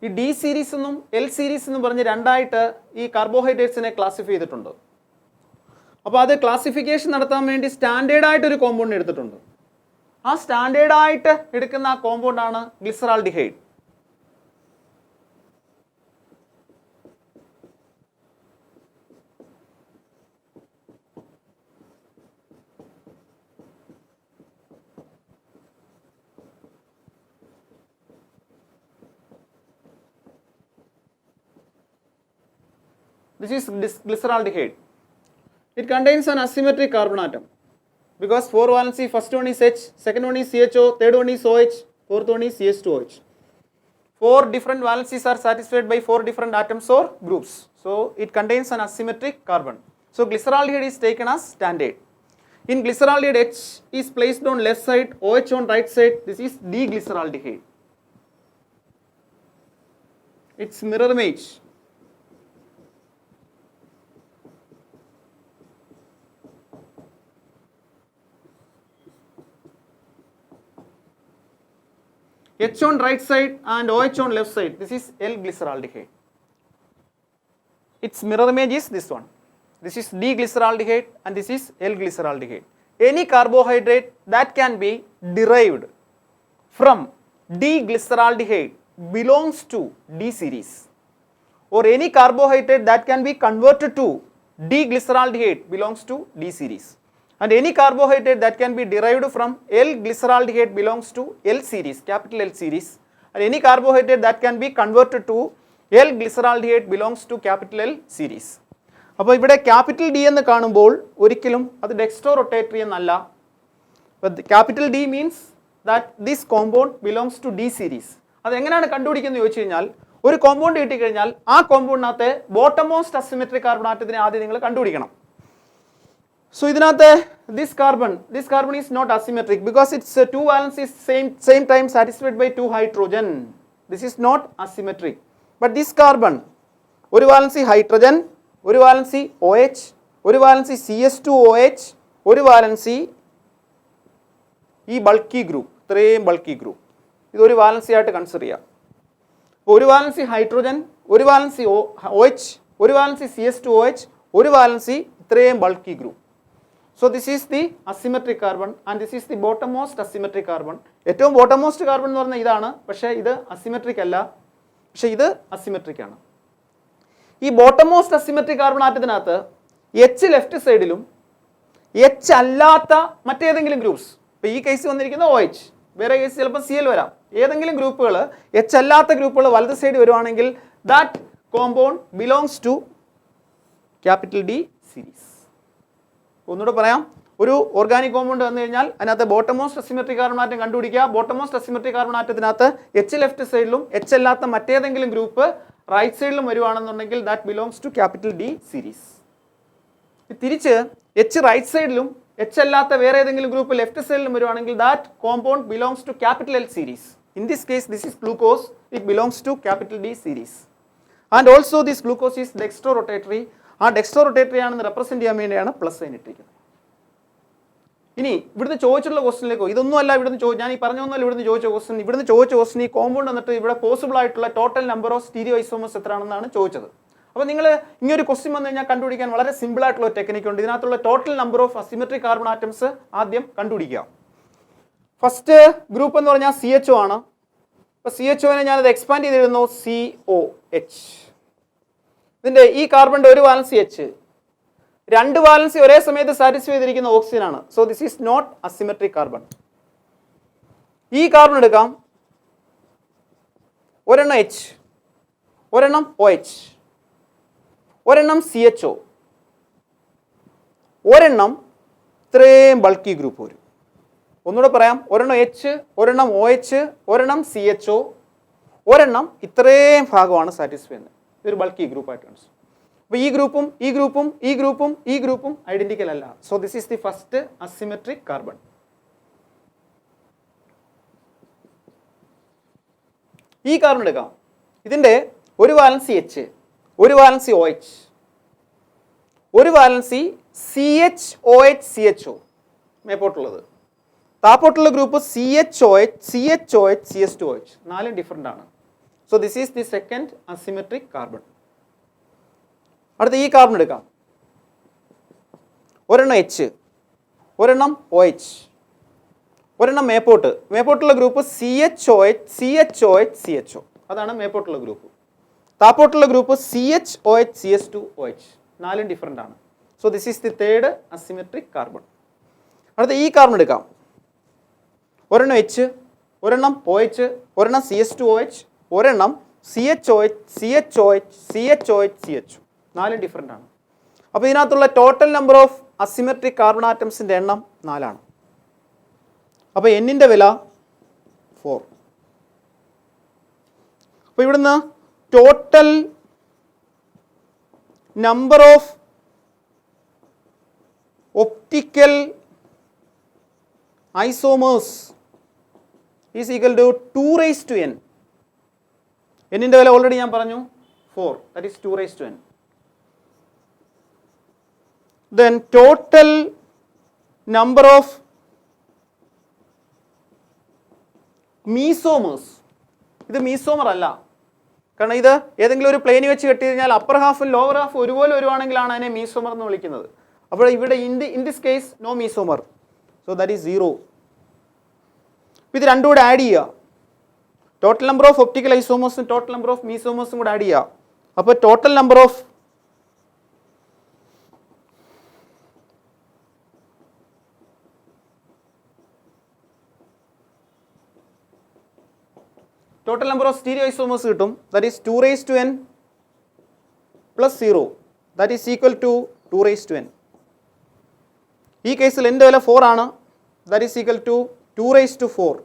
ഈ D series എന്നും L series എന്നും പറഞ്ഞ് രണ്ടായിട്ട് ഈ കാർബോഹൈഡ്രേറ്റ്സിനെ ക്ലാസിഫൈ ചെയ്തിട്ടുണ്ട്. അപ്പോൾ അത് ക്ലാസിഫിക്കേഷൻ നടത്താൻ വേണ്ടി സ്റ്റാൻഡേർഡായിട്ടൊരു കോമ്പൗണ്ട് എടുത്തിട്ടുണ്ട്. ആ സ്റ്റാൻഡേർഡായിട്ട് എടുക്കുന്ന ആ കോമ്പൗണ്ടാണ് glyceraldehyde. This is glyceraldehyde. It contains an asymmetric carbon atom because 4 valency, first one is H, second one is CHO, third one is OH, fourth one is CH2OH. 4 different valencies are satisfied by 4 different atoms or groups. So it contains an asymmetric carbon. So glyceraldehyde is taken as standard. In glyceraldehyde, H is placed on left side, OH on right side. This is D-glyceraldehyde. Its mirror image. H on right side and OH on left side. This is L-glyceraldehyde. Its mirror image is this one. This is D-glyceraldehyde and this is L-glyceraldehyde. Any carbohydrate that can be derived from D-glyceraldehyde belongs to D series, or any carbohydrate that can be converted to D-glyceraldehyde belongs to D series. And any carbohydrate that can be derived from L-glyceraldehyde belongs to L series, capital L series. And any carbohydrate that can be converted to L-glyceraldehyde belongs to capital L series. അപ്പോൾ ഇവിടെ ക്യാപിറ്റൽ ഡി എന്ന് കാണുമ്പോൾ ഒരിക്കലും അത് ഡെക്സ്ട്രോറൊട്ടേറ്ററി എന്നല്ല. Capital D means that this compound belongs to D series. അതെങ്ങനെയാണ് കണ്ടുപിടിക്കുന്നത് ചോദിച്ചു കഴിഞ്ഞാൽ, ഒരു കോമ്പൗണ്ട് കിട്ടിക്കഴിഞ്ഞാൽ ആ കോമ്പൗണ്ടിനകത്തെ ബോട്ടം മോസ്റ്റ് അസിമെട്രിക് കാർബൺ ആറ്റത്തിനെ ആദ്യം നിങ്ങൾ കണ്ടുപിടിക്കണം. So ഇതിനകത്ത് this carbon is not asymmetric because its 2 valencies same time satisfied by 2 hydrogen. This is not asymmetric. But this carbon, ഒരു valency hydrogen, ഒരു valency OH, ഒരു valency CS2OH, ഒരു valency ഈ ബൾക്കി ഗ്രൂപ്പ്, ഇത്രയും ബൾക്കി ഗ്രൂപ്പ്, ഇതൊരു വാലൻസി ആയിട്ട് കൺസിഡർ ചെയ്യാം. ഒരു വാലൻസി ഹൈഡ്രോജൻ, ഒരു വാലൻസി OH, ഒരു വാലൻസി CS2OH, ഒരു വാലൻസി ഇത്രയും bulky group. So this is the asymmetric carbon and this is the bottom most asymmetric carbon. ഏറ്റവും ബോട്ടം മോസ്റ്റ് കാർബൺ എന്ന് പറഞ്ഞാൽ ഇതാണ്, പക്ഷേ ഇത് അസിമെട്രിക് അല്ല, പക്ഷേ ഇത് അസിമെട്രിക് ആണ്. ഈ ബോട്ടം മോസ്റ്റ് അസിമെട്രിക് കാർബൺ ആറ്റത്തിനകത്ത് H ലെഫ്റ്റ് സൈഡിലും H അല്ലാത്ത മറ്റേതെങ്കിലും ഗ്രൂപ്പ്സ്, ഇപ്പോൾ ഈ കേസ് വന്നിരിക്കുന്ന OH, വേറെ കേസ് ചിലപ്പോൾ Cl വരാം, ഏതെങ്കിലും ഗ്രൂപ്പുകൾ H അല്ലാത്ത ഗ്രൂപ്പുകൾ വലത് സൈഡ് വരുവാണെങ്കിൽ that compound belongs to capital D series. ഒന്നുകൂടെ പറയാം, ഒരു ഓർഗാനിക് കോമ്പൗണ്ട് വന്നു കഴിഞ്ഞാൽ അതിനകത്ത് bottom most asymmetric carbon atom കണ്ടുപിടിക്കുക. ബോട്ടം മോസ്റ്റ് അസിമെട്രിക് കാർബൺ ആറ്റത്തിനകത്ത് H ലെഫ്റ്റ് സൈഡിലും H അല്ലാത്ത മറ്റേതെങ്കിലും ഗ്രൂപ്പ് റൈറ്റ് സൈഡിലും വരുവാണെന്നുണ്ടെങ്കിൽ that belongs to capital D series. തിരിച്ച് എച്ച് റൈറ്റ് സൈഡിലും എച്ച് അല്ലാത്ത വേറെ ഏതെങ്കിലും ഗ്രൂപ്പ് ലെഫ്റ്റ് സൈഡിലും വരുവാണെങ്കിൽ that compound belongs to capital L series. In this case this is glucose, it belongs to capital D series. And also this glucose is dextrorotatory. ആ ഡെക്സ്ട്രോ റൊട്ടേറ്ററി ആണെന്ന് റെപ്രസെന്റ് ചെയ്യാൻ വേണ്ടിയാണ് പ്ലസ് സൈൻ ഇട്ടിരിക്കുന്നത്. ഇനി ഇവിടുന്ന് ചോദിച്ചിട്ടുള്ള ക്വസ്റ്റിനിലേക്കോ, ഇതൊന്നും അല്ല ഇവിടുന്ന് ഞാൻ ഈ പറഞ്ഞൊന്നുമല്ല ഇവിടുന്ന് ചോദിച്ച ക്വസ്റ്റൻ. ഇവിടുന്ന് ചോദിച്ച ക്വസ്റ്റൻ ഈ കോമ്പൗണ്ട് എന്നിട്ട് ഇവിടെ പോസിബിൾ ആയിട്ടുള്ള total number of stereo isomers എത്രയാണെന്നാണ് ചോദിച്ചത്. അപ്പോൾ നിങ്ങൾ ഇങ്ങനൊരു ക്വസ്റ്റ്യൻ വന്നു കഴിഞ്ഞാൽ കണ്ടുപിടിക്കാൻ വളരെ സിമ്പിൾ ആയിട്ടുള്ള ഒരു ടെക്നിക്ക് ഉണ്ട്. ഇതിനകത്തുള്ള total number of asymmetric carbon atoms ആദ്യം കണ്ടുപിടിക്കുക. ഫസ്റ്റ് ഗ്രൂപ്പ് എന്ന് പറഞ്ഞാൽ CHO ആണ്. അപ്പോൾ CHOനെ ഞാനത് എക്സ്പാൻഡ് ചെയ്തിരുന്നു COH. ഇതിൻ്റെ ഈ കാർബണിൻ്റെ ഒരു വാലൻസി H, രണ്ട് വാലൻസി ഒരേ സമയത്ത് സാറ്റിസ്ഫൈ ചെയ്തിരിക്കുന്ന ഓക്സിജൻ ആണ്. So this is not asymmetric carbon. ഈ കാർബൺ എടുക്കാം, ഒരെണ്ണം H, ഒരെണ്ണം OH, ഒരെണ്ണം CHO, ഒരെണ്ണം ഇത്രയും ബൾക്കി ഗ്രൂപ്പ് വരും. ഒന്നുകൂടെ പറയാം, ഒരെണ്ണം H, ഒരെണ്ണം OH, ഒരെണ്ണം CHO, ഒരെണ്ണം ഇത്രയും ഭാഗമാണ് സാറ്റിസ്ഫൈ ചെയ്യുന്നത്. ഇതൊരു ബൾക്കി ഗ്രൂപ്പായിട്ടാണ്. അപ്പോൾ ഈ ഗ്രൂപ്പും ഈ ഗ്രൂപ്പും ഈ ഗ്രൂപ്പും ഈ ഗ്രൂപ്പും ഐഡന്റിക്കൽ അല്ല. So this is the first asymmetric carbon. ഈ കാർബൺ എടുക്കാം, ഇതിൻ്റെ ഒരു വാലൻസി H, ഒരു വാലൻസി OH, ഒരു വാലൻസി CHOH CHO മേപ്പോട്ടുള്ളത്. താപ്പോട്ടുള്ള ഗ്രൂപ്പ് CHOH CHOH CS2OH. നാലും ഡിഫറെൻ്റ് ആണ്. So this is the second asymmetric carbon. അടുത്ത ഈ കാർബൺ എടുക്കാം, ഒരെണ്ണം H, ഒരെണ്ണം OH, ഒരെണ്ണം മേപ്പോട്ടുള്ള ഗ്രൂപ്പ് CHOH CHOH CHO. അതാണ് മേപ്പോട്ടുള്ള ഗ്രൂപ്പ്. താപ്പോട്ടുള്ള ഗ്രൂപ്പ് CHOH CS2OH. നാലും ഡിഫറെൻ്റ് ആണ്. So this is the third asymmetric carbon. അടുത്ത ഈ കാർബൺ എടുക്കാം, ഒരെണ്ണം H, ഒരെണ്ണം OH, ഒരെണ്ണം CS2OH, ഒരെണ്ണം CHOH CHOH CHOH CHO. നാലും ഡിഫറെൻ്റ് ആണ്. അപ്പോൾ ഇതിനകത്തുള്ള total number of asymmetric carbon ആറ്റംസിൻ്റെ എണ്ണം 4 ആണ്. അപ്പോൾ എന്നിൻ്റെ വില 4. അപ്പോൾ ഇവിടുന്ന് total number of optical isomers is equal to 2 raised to n. എന്നിൻ്റെ വില ഓൾറെഡി ഞാൻ പറഞ്ഞു 4, that is 2 raised to n. Then total number of മീസോമേഴ്സ്. ഇത് മീസോമർ അല്ല, കാരണം ഇത് ഏതെങ്കിലും ഒരു പ്ലെയിൻ വെച്ച് കെട്ടി കഴിഞ്ഞാൽ അപ്പർ ഹാഫും ലോവർ ഹാഫും ഒരുപോലെ വരുവാണെങ്കിലാണ് അതിനെ മീസോമർ എന്ന് വിളിക്കുന്നത്. അപ്പോൾ ഇവിടെ in this case no mesomer. So that is 0. ഇത് രണ്ടും കൂടെ ആഡ് ചെയ്യുക. ടോട്ടൽ നമ്പർ ഓഫ് ഒപ്റ്റിക്കൽ ഐസോമേഴ്സും ടോട്ടൽ നമ്പർ ഓഫ് മീസോമേഴ്സും കൂടെ ആഡ് ചെയ്യുക. അപ്പോൾ total number of stereo isomers കിട്ടും. That is 2 raised to n plus 0. That is equal to 2 raised to n. ഈ കേസിൽ എൻ്റെ വില 4 ആണ്. That is equal to 2 raised to 4.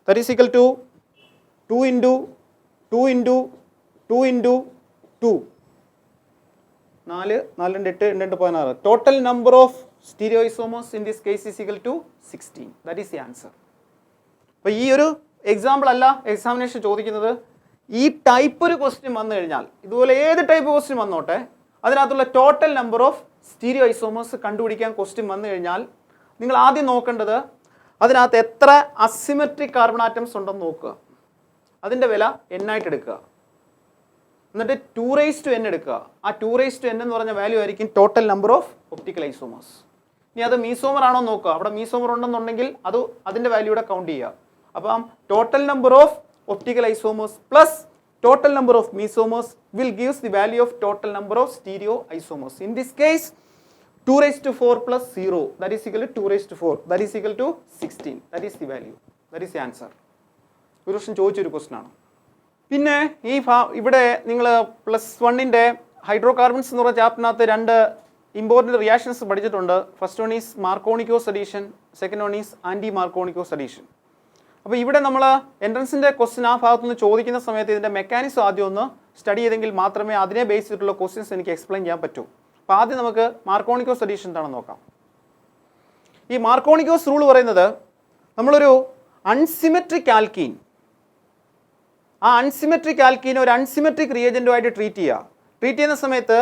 That is equal to 2 into 2 into 2 into 2. 4, 4, 8, 2, 16. Total number of stereoisomers in this case is equal to 16. That is the answer. അപ്പോൾ ഈ ഒരു എക്സാമ്പിൾ അല്ല എക്സാമിനേഷൻ ചോദിക്കുന്നത്. ഈ ടൈപ്പ് ഒരു ക്വസ്റ്റ്യൻ വന്നു കഴിഞ്ഞാൽ, ഇതുപോലെ ഏത് ടൈപ്പ് ക്വസ്റ്റ്യൻ വന്നോട്ടെ, അതിനകത്തുള്ള total number of stereo isomers കണ്ടുപിടിക്കാൻ ക്വസ്റ്റ്യൻ വന്നു കഴിഞ്ഞാൽ നിങ്ങൾ ആദ്യം നോക്കേണ്ടത് അതിനകത്ത് എത്ര അസിമെട്രിക് കാർബൺ ആറ്റംസ് ഉണ്ടെന്ന് നോക്കുക. അതിൻ്റെ വില n ആയിട്ട് എടുക്കുക. എന്നിട്ട് 2 raised to n എടുക്കുക. ആ 2 raised to n എന്ന് പറഞ്ഞ വാല്യൂ ആയിരിക്കും total number of optical isomers. ഇനി അത് മീസോമർ ആണോ നോക്കുക. അവിടെ മീസോമർ ഉണ്ടെന്നുണ്ടെങ്കിൽ അതിൻ്റെ വാല്യൂടെ കൗണ്ട് ചെയ്യുക. അപ്പം total number of optical isomers plus total number of mesomers will gives the value of total number of stereo isomers. In this case 2 raised to 4 plus 0, that is equal to 2 raised to 4, that is equal to 16. That is the value. That is the answer. ഒരു വർഷം ചോദിച്ചൊരു ക്വസ്റ്റൻ ആണ്. പിന്നെ ഇവിടെ നിങ്ങൾ +1 ഹൈഡ്രോ കാർബൺസ് എന്ന് പറഞ്ഞ ചാപ്റ്ററിനകത്ത് 2 ഇമ്പോർട്ടൻറ്റ് റിയാക്ഷൻസ് പഠിച്ചിട്ടുണ്ട്. First one is Markovnikov's addition, second one is anti Markovnikov's addition. അപ്പോൾ ഇവിടെ നമ്മൾ എൻട്രൻസിൻ്റെ ക്വസ്റ്റ്യൻ ആ ഭാഗത്തുനിന്ന് ചോദിക്കുന്ന സമയത്ത് ഇതിൻ്റെ മെക്കാനിസം ആദ്യം ഒന്ന് സ്റ്റഡി ചെയ്തെങ്കിൽ മാത്രമേ അതിനെ ബേസ് ചെയ്തിട്ടുള്ള ക്വസ്റ്റ്യൻസ് എനിക്ക് എക്സ്പ്ലെയിൻ ചെയ്യാൻ പറ്റൂ. അപ്പോൾ ആദ്യം നമുക്ക് മാർക്കോണിക്കോസ് അഡീഷൻ എന്താണെന്ന് നോക്കാം. ഈ മാർക്കോണിക്കോസ് റൂൾ പറയുന്നത് നമ്മളൊരു അൺസിമെട്രിക് ആൽക്കീൻ, ആ അൺസിമെട്രിക് ആൽക്കീനെ ഒരു അൺസിമെട്രിക് റിയേജൻറ്റുമായിട്ട് ട്രീറ്റ് ചെയ്യുന്ന സമയത്ത്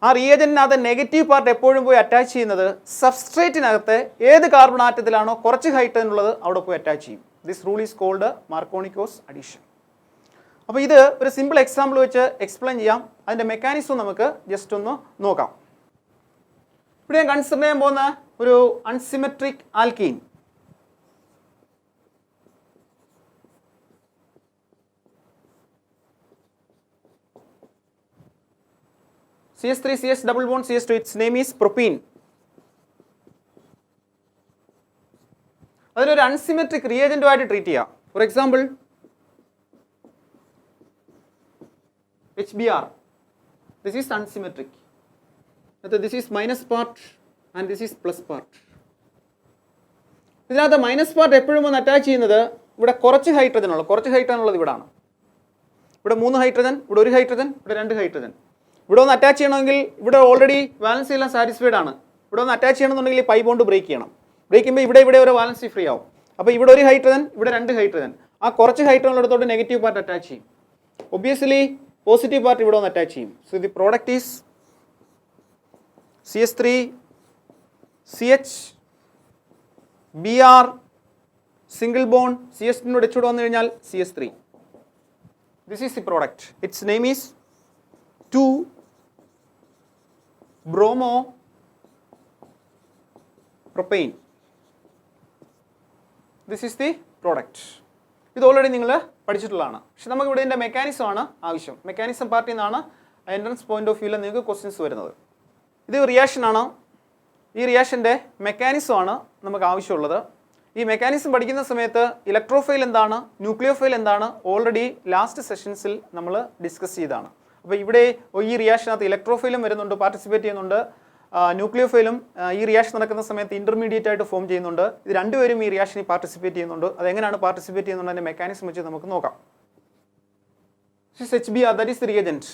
ആ റിയേജൻറ്റിനകത്ത് നെഗറ്റീവ് പാർട്ട് എപ്പോഴും പോയി അറ്റാച്ച് ചെയ്യുന്നത് സബ്സ്ട്രേറ്റിനകത്ത് ഏത് കാർബൺ ആറ്റത്തിലാണോ കുറച്ച് ഹൈഡ്രജൻ ഉള്ളത് അവിടെ പോയി അറ്റാച്ച് ചെയ്യും. This rule is called Markovnikov's addition. അപ്പോൾ ഇത് ഒരു സിമ്പിൾ എക്സാമ്പിൾ വെച്ച് എക്സ്പ്ലെയിൻ ചെയ്യാം. അതിൻ്റെ മെക്കാനിസം നമുക്ക് ജസ്റ്റ് ഒന്ന് നോക്കാം. ഇവിടെ ഞാൻ കൺസിഡർ ചെയ്യാൻ പോകുന്ന ഒരു unsymmetric alkene, CS3 CS double bond CS2, its name is propene. അതിനൊരു അൺസിമെട്രിക് റിയേജൻറ്റുമായിട്ട് ട്രീറ്റ് ചെയ്യാം. For example HBr, this is unsymmetric. This is minus part and this is plus part. ഇതിനകത്ത് മൈനസ് പാർട്ട് എപ്പോഴും ഒന്ന് അറ്റാച്ച് ചെയ്യുന്നത് ഇവിടെ കുറച്ച് ഹൈഡ്രജൻ ഉള്ളത് ഇവിടാണ്. ഇവിടെ 3 ഹൈഡ്രജൻ, ഇവിടെ 1 ഹൈഡ്രജൻ, ഇവിടെ 2 ഹൈഡ്രജൻ. ഇവിടെ ഒന്ന് അറ്റാച്ച് ചെയ്യണമെങ്കിൽ ഇവിടെ ഓൾറെഡി വാലൻസി എല്ലാം സാറ്റിസ്ഫൈഡ് ആണ്. ഇവിടെ ഒന്ന് അറ്റാച്ച് ചെയ്യണമെന്നുണ്ടെങ്കിൽ പൈ ബോണ്ട് ബ്രേക്ക് ചെയ്യണം. ബ്രേക്ക് ചെയ്യുമ്പോൾ ഇവിടെ ഒരു വാലൻസി ഫ്രീ ആവും. അപ്പോൾ ഇവിടെ 1 ഹൈഡ്രജൻ, ഇവിടെ 2 ഹൈഡ്രജൻ. ആ കുറച്ച് ഹൈഡ്രജൻ ഉള്ളിടത്തോട്ട് നെഗറ്റീവ് പാർട്ട് അറ്റാച്ച് ചെയ്യും. ഒബ്വിയസ്ലി പോസിറ്റീവ് പാർട്ട് ഇവിടെ ഒന്ന് അറ്റാച്ച് ചെയ്യും. So the product is CS3 CH Br single bond CS2 H വന്നു കഴിഞ്ഞാൽ CS3. This is the product. It's name is 2 bromo propane. This is the product. ഇത് ഓൾറെഡി നിങ്ങൾ പഠിച്ചിട്ടുള്ളതാണ്. പക്ഷെ നമുക്ക് ഇവിടെ ഇതിൻ്റെ മെക്കാനിസം ആണ് ആവശ്യം. മെക്കാനിസം പാർട്ടിൽ നിന്നാണ് എൻട്രൻസ് പോയിന്റ് ഓഫ് വ്യൂവിൽ നിങ്ങൾക്ക് ക്വസ്റ്റ്യൻസ് വരുന്നത്. ഇത് റിയാക്ഷനാണ്. ഈ റിയാക്ഷൻ്റെ മെക്കാനിസം ആണ് നമുക്ക് ആവശ്യമുള്ളത്. ഈ മെക്കാനിസം പഠിക്കുന്ന സമയത്ത് ഇലക്ട്രോഫൈൽ എന്താണ്, ന്യൂക്ലിയോഫൈൽ എന്താണ് ഓൾറെഡി ലാസ്റ്റ് സെഷൻസിൽ നമ്മൾ ഡിസ്കസ് ചെയ്തതാണ്. അപ്പോൾ ഇവിടെ ഈ റിയാക്ഷനകത്ത് ഇലക്ട്രോഫൈലും വരുന്നുണ്ട്, പാർട്ടിസിപ്പേറ്റ് ചെയ്യുന്നുണ്ട്. ന്യൂക്ലിയോഫൈലും ഈ റിയാക്ഷൻ നടക്കുന്ന സമയത്ത് ഇൻ്റർമീഡിയറ്റ് ആയിട്ട് ഫോം ചെയ്യുന്നുണ്ട്. ഇത് രണ്ടുപേരും ഈ റിയാക്ഷനിൽ പാർട്ടിസിപ്പേറ്റ് ചെയ്യുന്നുണ്ട്. അതെങ്ങനെയാണ് പാർട്ടിസിപ്പേറ്റ് ചെയ്യുന്നത് അതിൻ്റെ മെക്കാനിസം വെച്ച് നമുക്ക് നോക്കാം. HBr, that is the reagent.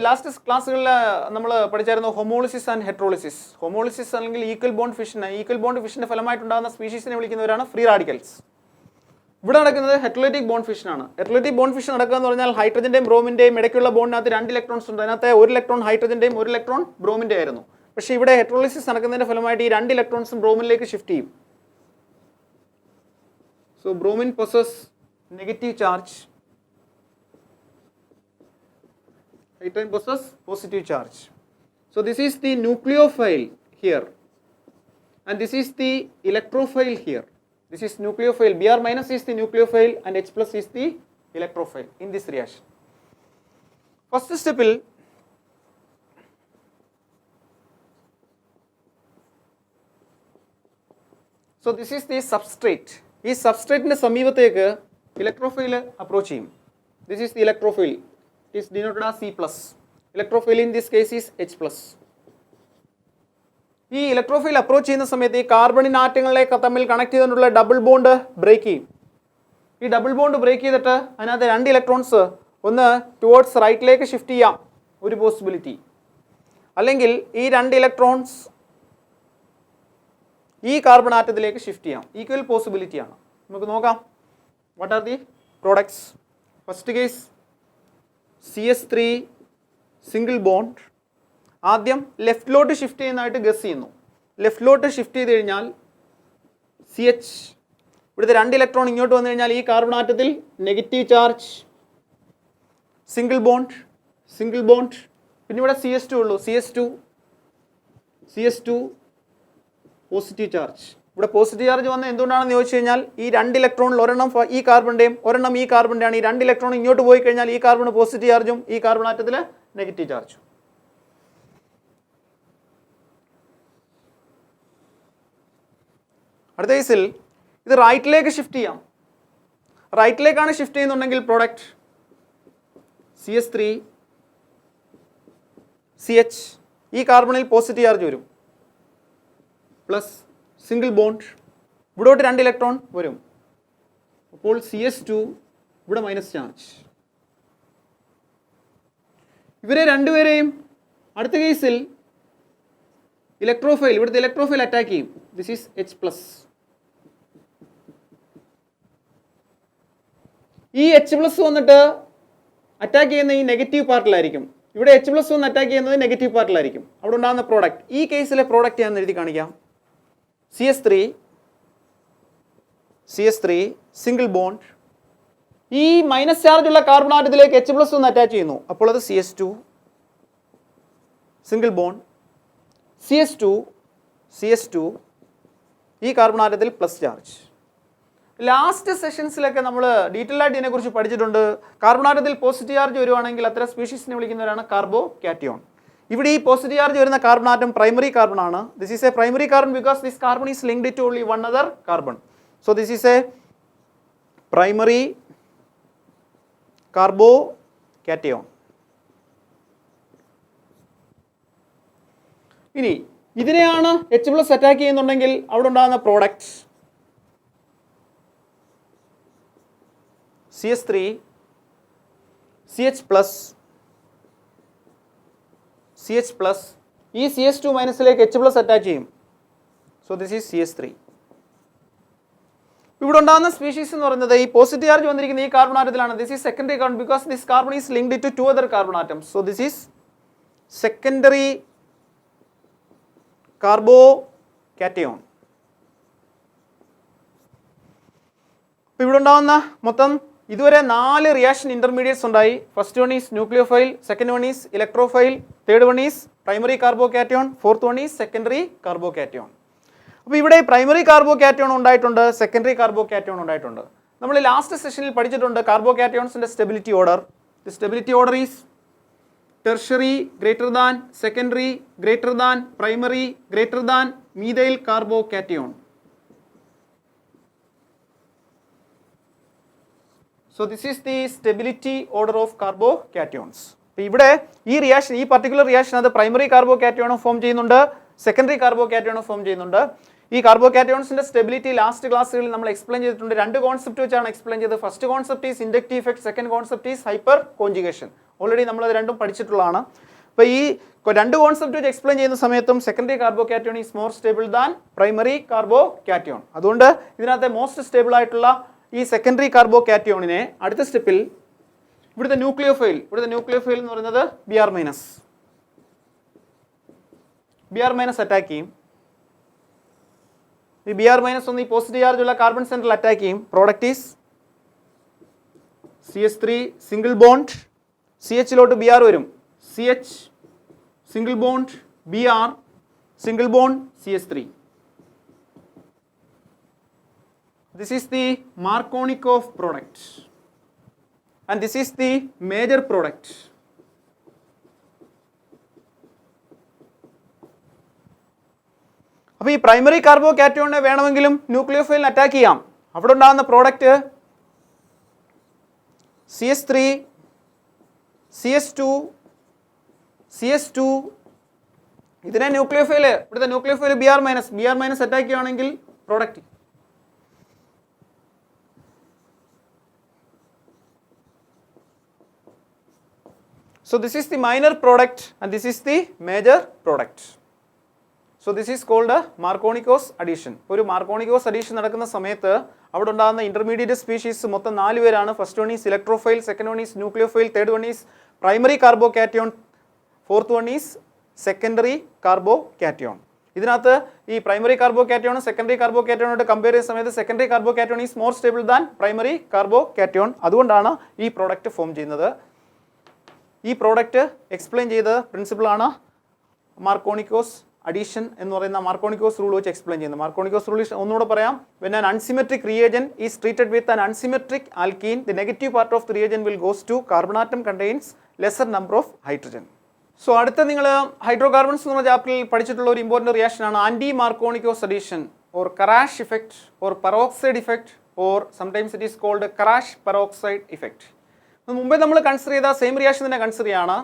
Last ക്ലാസ്സുകളിൽ നമ്മൾ പഠിച്ചായിരുന്നു ഹോമോളിസിസ് ആൻഡ് ഹെട്രോളിസിസ്. ഹോമോളിസിസ് അല്ലെങ്കിൽ ഈക്വൽ ബോണ്ട് ഫിഷൻ്റെ ഫലമായിട്ടുണ്ടാകുന്ന സ്പീഷീസിനെ വിളിക്കുന്നവരാണ് ഫ്രീ റാഡിക്കൽസ്. ഇവിടെ നടക്കുന്നത് ഹെട്രോലൈറ്റിക് ബോണ്ട് ഫിഷനാണ്. ഹെട്രോലൈറ്റിക് ബോണ്ട് ഫിഷൻ നടക്കുക എന്ന് പറഞ്ഞാൽ ഹൈഡ്രജൻ്റെയും ബ്രോമിൻ്റെയും ഇടയ്ക്കുള്ള ബോണ്ടിനകത്ത് 2 ഇലക്ട്രോൺസ് ഉണ്ട്. അതിനകത്ത് 1 ഇലക്ട്രോൺ ഹൈഡ്രജൻ്റെയും 1 ഇലക്ട്രോൺ ബ്രോമിൻ്റെ ആയിരുന്നു. പക്ഷേ ഇവിടെ ഹെട്രോളിസിസ് നടക്കുന്നതിൻ്റെ ഫലമായിട്ട് ഈ 2 ഇലക്ട്രോൺസും ബ്രോമിനിലേക്ക് ഷിഫ്റ്റ് ചെയ്യും. So bromine possess negative charge, hydrogen possess positive charge. So this is the nucleophile here and this is the electrophile here. This is nucleophile. Br minus is the nucleophile and H plus is the electrophile in this reaction. First step il so this is the substrate. Ee substrate inde sameepathekku electrophile approach cheyum. This is the electrophile. It is denoted as C plus. Electrophile in this case is H plus. ഈ ഇലക്ട്രോഫൈൽ അപ്രോച്ച് ചെയ്യുന്ന സമയത്ത് ഈ കാർബണിൻ ആറ്റങ്ങളിലേക്ക് തമ്മിൽ കണക്ട് ചെയ്തുകൊണ്ടുള്ള ഡബിൾ ബോണ്ട് ബ്രേക്ക് ചെയ്യും. ഈ ഡബിൾ ബോണ്ട് ബ്രേക്ക് ചെയ്തിട്ട് അതിനകത്ത് 2 ഇലക്ട്രോൺസ് ഒന്ന് ടുവേർഡ്സ് റൈറ്റിലേക്ക് ഷിഫ്റ്റ് ചെയ്യാം, ഒരു പോസിബിലിറ്റി. അല്ലെങ്കിൽ ഈ 2 ഇലക്ട്രോൺസ് ഈ കാർബൺ ആറ്റത്തിലേക്ക് ഷിഫ്റ്റ് ചെയ്യാം. ഈക്വൽ പോസിബിലിറ്റിയാണ്. നമുക്ക് നോക്കാം what are the products. First case CS3 single bond ആദ്യം ലെഫ്റ്റിലോട്ട് ഷിഫ്റ്റ് ചെയ്യുന്നതായിട്ട് ഗസ് ചെയ്യുന്നു. ലെഫ്റ്റിലോട്ട് ഷിഫ്റ്റ് ചെയ്ത് കഴിഞ്ഞാൽ CH ഇവിടുത്തെ 2 ഇലക്ട്രോൺ ഇങ്ങോട്ട് വന്നു കഴിഞ്ഞാൽ ഈ കാർബൺ ആറ്റത്തിൽ നെഗറ്റീവ് ചാർജ്, സിംഗിൾ ബോണ്ട്, പിന്നെ ഇവിടെ CS2 ഉള്ളൂ. CS2 positive charge. ഇവിടെ പോസിറ്റീവ് ചാർജ് വന്നത് എന്തുകൊണ്ടാണെന്ന് ചോദിച്ചു കഴിഞ്ഞാൽ ഈ 2 ഇലക്ട്രോണിൽ ഒരെണ്ണം ഈ കാർബണിൻ്റെയും ഒരെണ്ണം ഈ കാർബണിൻ്റെയാണ്. ഈ 2 ഇലക്ട്രോൺ ഇങ്ങോട്ട് പോയി കഴിഞ്ഞാൽ ഈ കാർബൺ പോസിറ്റീവ് ചാർജും ഈ കാർബൺ ആറ്റത്തിൽ നെഗറ്റീവ് ചാർജും. അടുത്ത കേസിൽ ഇത് റൈറ്റിലേക്ക് ഷിഫ്റ്റ് ചെയ്യാം. റൈറ്റിലേക്കാണ് ഷിഫ്റ്റ് ചെയ്യുന്നുണ്ടെങ്കിൽ പ്രോഡക്റ്റ് CS3 CH ഈ കാർബണിൽ പോസിറ്റീവ് ചാർജ് വരും. പ്ലസ് സിംഗിൾ ബോണ്ട്, ഇവിടോട്ട് 2 ഇലക്ട്രോൺ വരും. അപ്പോൾ CS2 ഇവിടെ മൈനസ് ചാർജ്. ഇവരെ രണ്ടുപേരെയും അടുത്ത കേസിൽ ഇലക്ട്രോഫൈൽ, ഇവിടുത്തെ ഇലക്ട്രോഫൈൽ അറ്റാക്ക് ചെയ്യും. This is H+. ഈ H+ വന്നിട്ട് അറ്റാക്ക് ചെയ്യുന്ന ഈ നെഗറ്റീവ് പാർട്ടിലായിരിക്കും. ഇവിടെ H+ വന്ന് അറ്റാക്ക് ചെയ്യുന്നത് നെഗറ്റീവ് പാർട്ടിലായിരിക്കും. അവിടെ ഉണ്ടാകുന്ന പ്രോഡക്റ്റ്, ഈ കേസിലെ പ്രോഡക്റ്റ് ഞാൻ എഴുതി കാണിക്കാം. CS3 സിംഗിൾ ബോണ്ട്, ഈ മൈനസ് ചാർജ് ഉള്ള കാർബൺ ആറ്റത്തിലേക്ക് H+ ഒന്ന് അറ്റാച്ച് ചെയ്യുന്നു. അപ്പോൾ അത് CS2 സിംഗിൾ ബോണ്ട്, CS2 ഈ കാർബൺ ആറ്റത്തിൽ പ്ലസ് ചാർജ്. ലാസ്റ്റ് സെഷൻസിലൊക്കെ നമ്മൾ ഡീറ്റെയിൽ ആയിട്ട് ഇതിനെക്കുറിച്ച് പഠിച്ചിട്ടുണ്ട്. കാർബൺ ആറ്റത്തിൽ പോസിറ്റീവ് ചാർജ് വരുവാണെങ്കിൽ അത്തരം സ്പീഷീസിനെ വിളിക്കുന്നവരാണ് കാർബോ കാറ്റയോൺ. ഇവിടെ ഈ പോസിറ്റീവ് ചാർജ് വരുന്ന കാർബൺ ആറ്റം പ്രൈമറി കാർബൺ ആണ്. This is a primary carbon because this carbon is linked to only one other carbon. So this is a primary carbocation. ഇനി ഇതിനെയാണ് H+ അറ്റാക്ക് ചെയ്യുന്നുണ്ടെങ്കിൽ അവിടെ ഉണ്ടാകുന്ന പ്രോഡക്റ്റ് CS3 CH+, ഈ CS2 മൈനസിലേക്ക് H+ അറ്റാച്ച് ചെയ്യും. So this is CS3. ഇവിടെ ഉണ്ടാകുന്ന സ്പീഷീസ് എന്ന് പറയുന്നത് ഈ പോസിറ്റീവ് ചാർജ് വന്നിരിക്കുന്ന ഈ കാർബൺ ആറ്റത്തിലാണ്. This is secondary carbon because this carbon is linked to 2 other carbon atoms. So this is secondary carbocation. അപ്പോൾ ഇവിടെ ഉണ്ടാകുന്ന മൊത്തം ഇതുവരെ 4 റിയാക്ഷൻ ഇന്റർമീഡിയറ്റ്സ് ഉണ്ടായി. First one is nucleophile, second one is electrophile, third one is primary carbocation, fourth one is secondary carbocation. അപ്പോൾ ഇവിടെ പ്രൈമറി കാർബോ കാറ്റയോൺ ഉണ്ടായിട്ടുണ്ട്, സെക്കൻഡറി കാർബോ കാറ്റയോൺ ഉണ്ടായിട്ടുണ്ട്. നമ്മൾ ലാസ്റ്റ് സെഷനിൽ പഠിച്ചിട്ടുണ്ട് carbo കാറ്റയോൺസിന്റെ stability order. The stability order is tertiary greater than secondary greater than primary greater than methyl carbocation. So this is the stability order of carbocations. അപ്പോൾ ഇവിടെ ഈ റിയാക്ഷൻ, ഈ പർട്ടിക്കുലർ റിയാക്ഷൻ അത് പ്രൈമറി കാർബോകാറ്റയോൺ ഫോം ചെയ്യുന്നുണ്ട്, സെക്കൻഡറി കാർബോകാറ്റയോൺ ഫോം ചെയ്യുന്നുണ്ട്. ഈ കാർബോകാറ്റയോൺസിന്റെ സ്റ്റെബിലിറ്റി ലാസ്റ്റ് ക്ലാസ്സുകളിൽ നമ്മൾ എക്സ്പ്ലെയിൻ ചെയ്തിട്ടുണ്ട്. 2 കോൺസെപ്റ്റ് വെച്ചാണ് എക്സ്പ്ലെയിൻ ചെയ്തത്. First concept is inductive effect, second concept is hyper conjugation. Already നമ്മൾ അത് രണ്ടും പഠിച്ചിട്ടുള്ളതാണ്. അപ്പോൾ ഈ 2 കോൺസെപ്റ്റ് വെച്ച് എക്സ്പ്ലെയിൻ ചെയ്യുന്ന സമയത്തും secondary carbocation is more stable than primary carbocation. അതുകൊണ്ട് ഇതിനകത്തെ മോസ്റ്റ് സ്റ്റേബിൾ ആയിട്ടുള്ള ഈ സെക്കൻഡറി കാർബോകാറ്റയോണിനെ അടുത്ത സ്റ്റെപ്പിൽ ഇവിടുത്തെ ന്യൂക്ലിയോഫൈൽ എന്ന് പറയുന്നത് Br- അറ്റാക്ക് ചെയ്യും. ഈ Br- ഒന്ന് ഈ പോസിറ്റീവ് ചാർജ് ഉള്ള കാർബൺ സെന്ററിൽ അറ്റാക്ക് ചെയ്യും. Product is CS3 single bond, CHലോട്ട് Br വരും, CH single bond Br single bond CS3. This is the Markovnikov product and this is the major product. അപ്പോൾ ഈ പ്രൈമറി കാർബോകാറ്റയോണിനെ വേണമെങ്കിലും ന്യൂക്ലിയോഫൈലിന് അറ്റാക്ക് ചെയ്യാം. അവിടെ ഉണ്ടാകുന്ന പ്രോഡക്റ്റ് CS3 CS2 ഇതിനെ ന്യൂക്ലിയോഫൈൽ, ഇവിടുത്തെ ന്യൂക്ലിയോഫൈൽ Br- അറ്റാക്ക് ചെയ്യുകയാണെങ്കിൽ product. So this is the minor product and this is the major product. So this is called a Markovnikov addition. ഒരു Markovnikov addition നടക്കുന്ന സമയത്ത് അവിടെ ഉണ്ടാകുന്ന ഇന്റർമീഡിയറ്റ് സ്പീഷീസ് മൊത്തം 4 പേരാണ്. First one is electrophile, second one is nucleophile, third one is primary carbocation, fourth one is secondary carbocation. ഇതിനകത്ത് ഈ പ്രൈമറി കാർബോകാറ്റയോണും സെക്കൻഡറി കാർബോകാറ്റയോണായിട്ട് കമ്പയർ ചെയ്യുന്ന സമയത്ത് secondary carbocation is more stable than primary carbocation. അതുകൊണ്ടാണ് ഈ പ്രോഡക്റ്റ് ഫോം ചെയ്യുന്നത്. ഈ പ്രോഡക്റ്റ് എക്സ്പ്ലെയിൻ ചെയ്ത പ്രിൻസിപ്പിളാണ് മാർക്കോണിക്കോസ് അഡീഷൻ എന്ന് പറയുന്ന മാർക്കോണിക്കോസ് റൂൾ വെച്ച് എക്സ്പ്ലെയിൻ ചെയ്യുന്നത്. മാർക്കോണിക്കോസ് റൂൾ ഒന്നുകൂടെ പറയാം. When an unsymmetric reagent is treated with an unsymmetric alkene, the negative part of the reagent will goes to carbon atom contains lesser number of hydrogen. So അടുത്ത നിങ്ങൾ ഹൈഡ്രോ കാർബൺസ് എന്ന ചാപ്റ്ററിൽ പഠിച്ചിട്ടുള്ള ഒരു ഇമ്പോർട്ടൻറ്റ് റിയാക്ഷൻ ആണ് anti Markovnikov's addition or Kharasch effect or peroxide effect or sometimes it is called Kharasch peroxide effect. മുമ്പേ നമ്മൾ കൺസിഡർ ചെയ്ത സെയിം റിയാക്ഷൻ തന്നെ കൺസിഡർ ചെയ്യാണ്.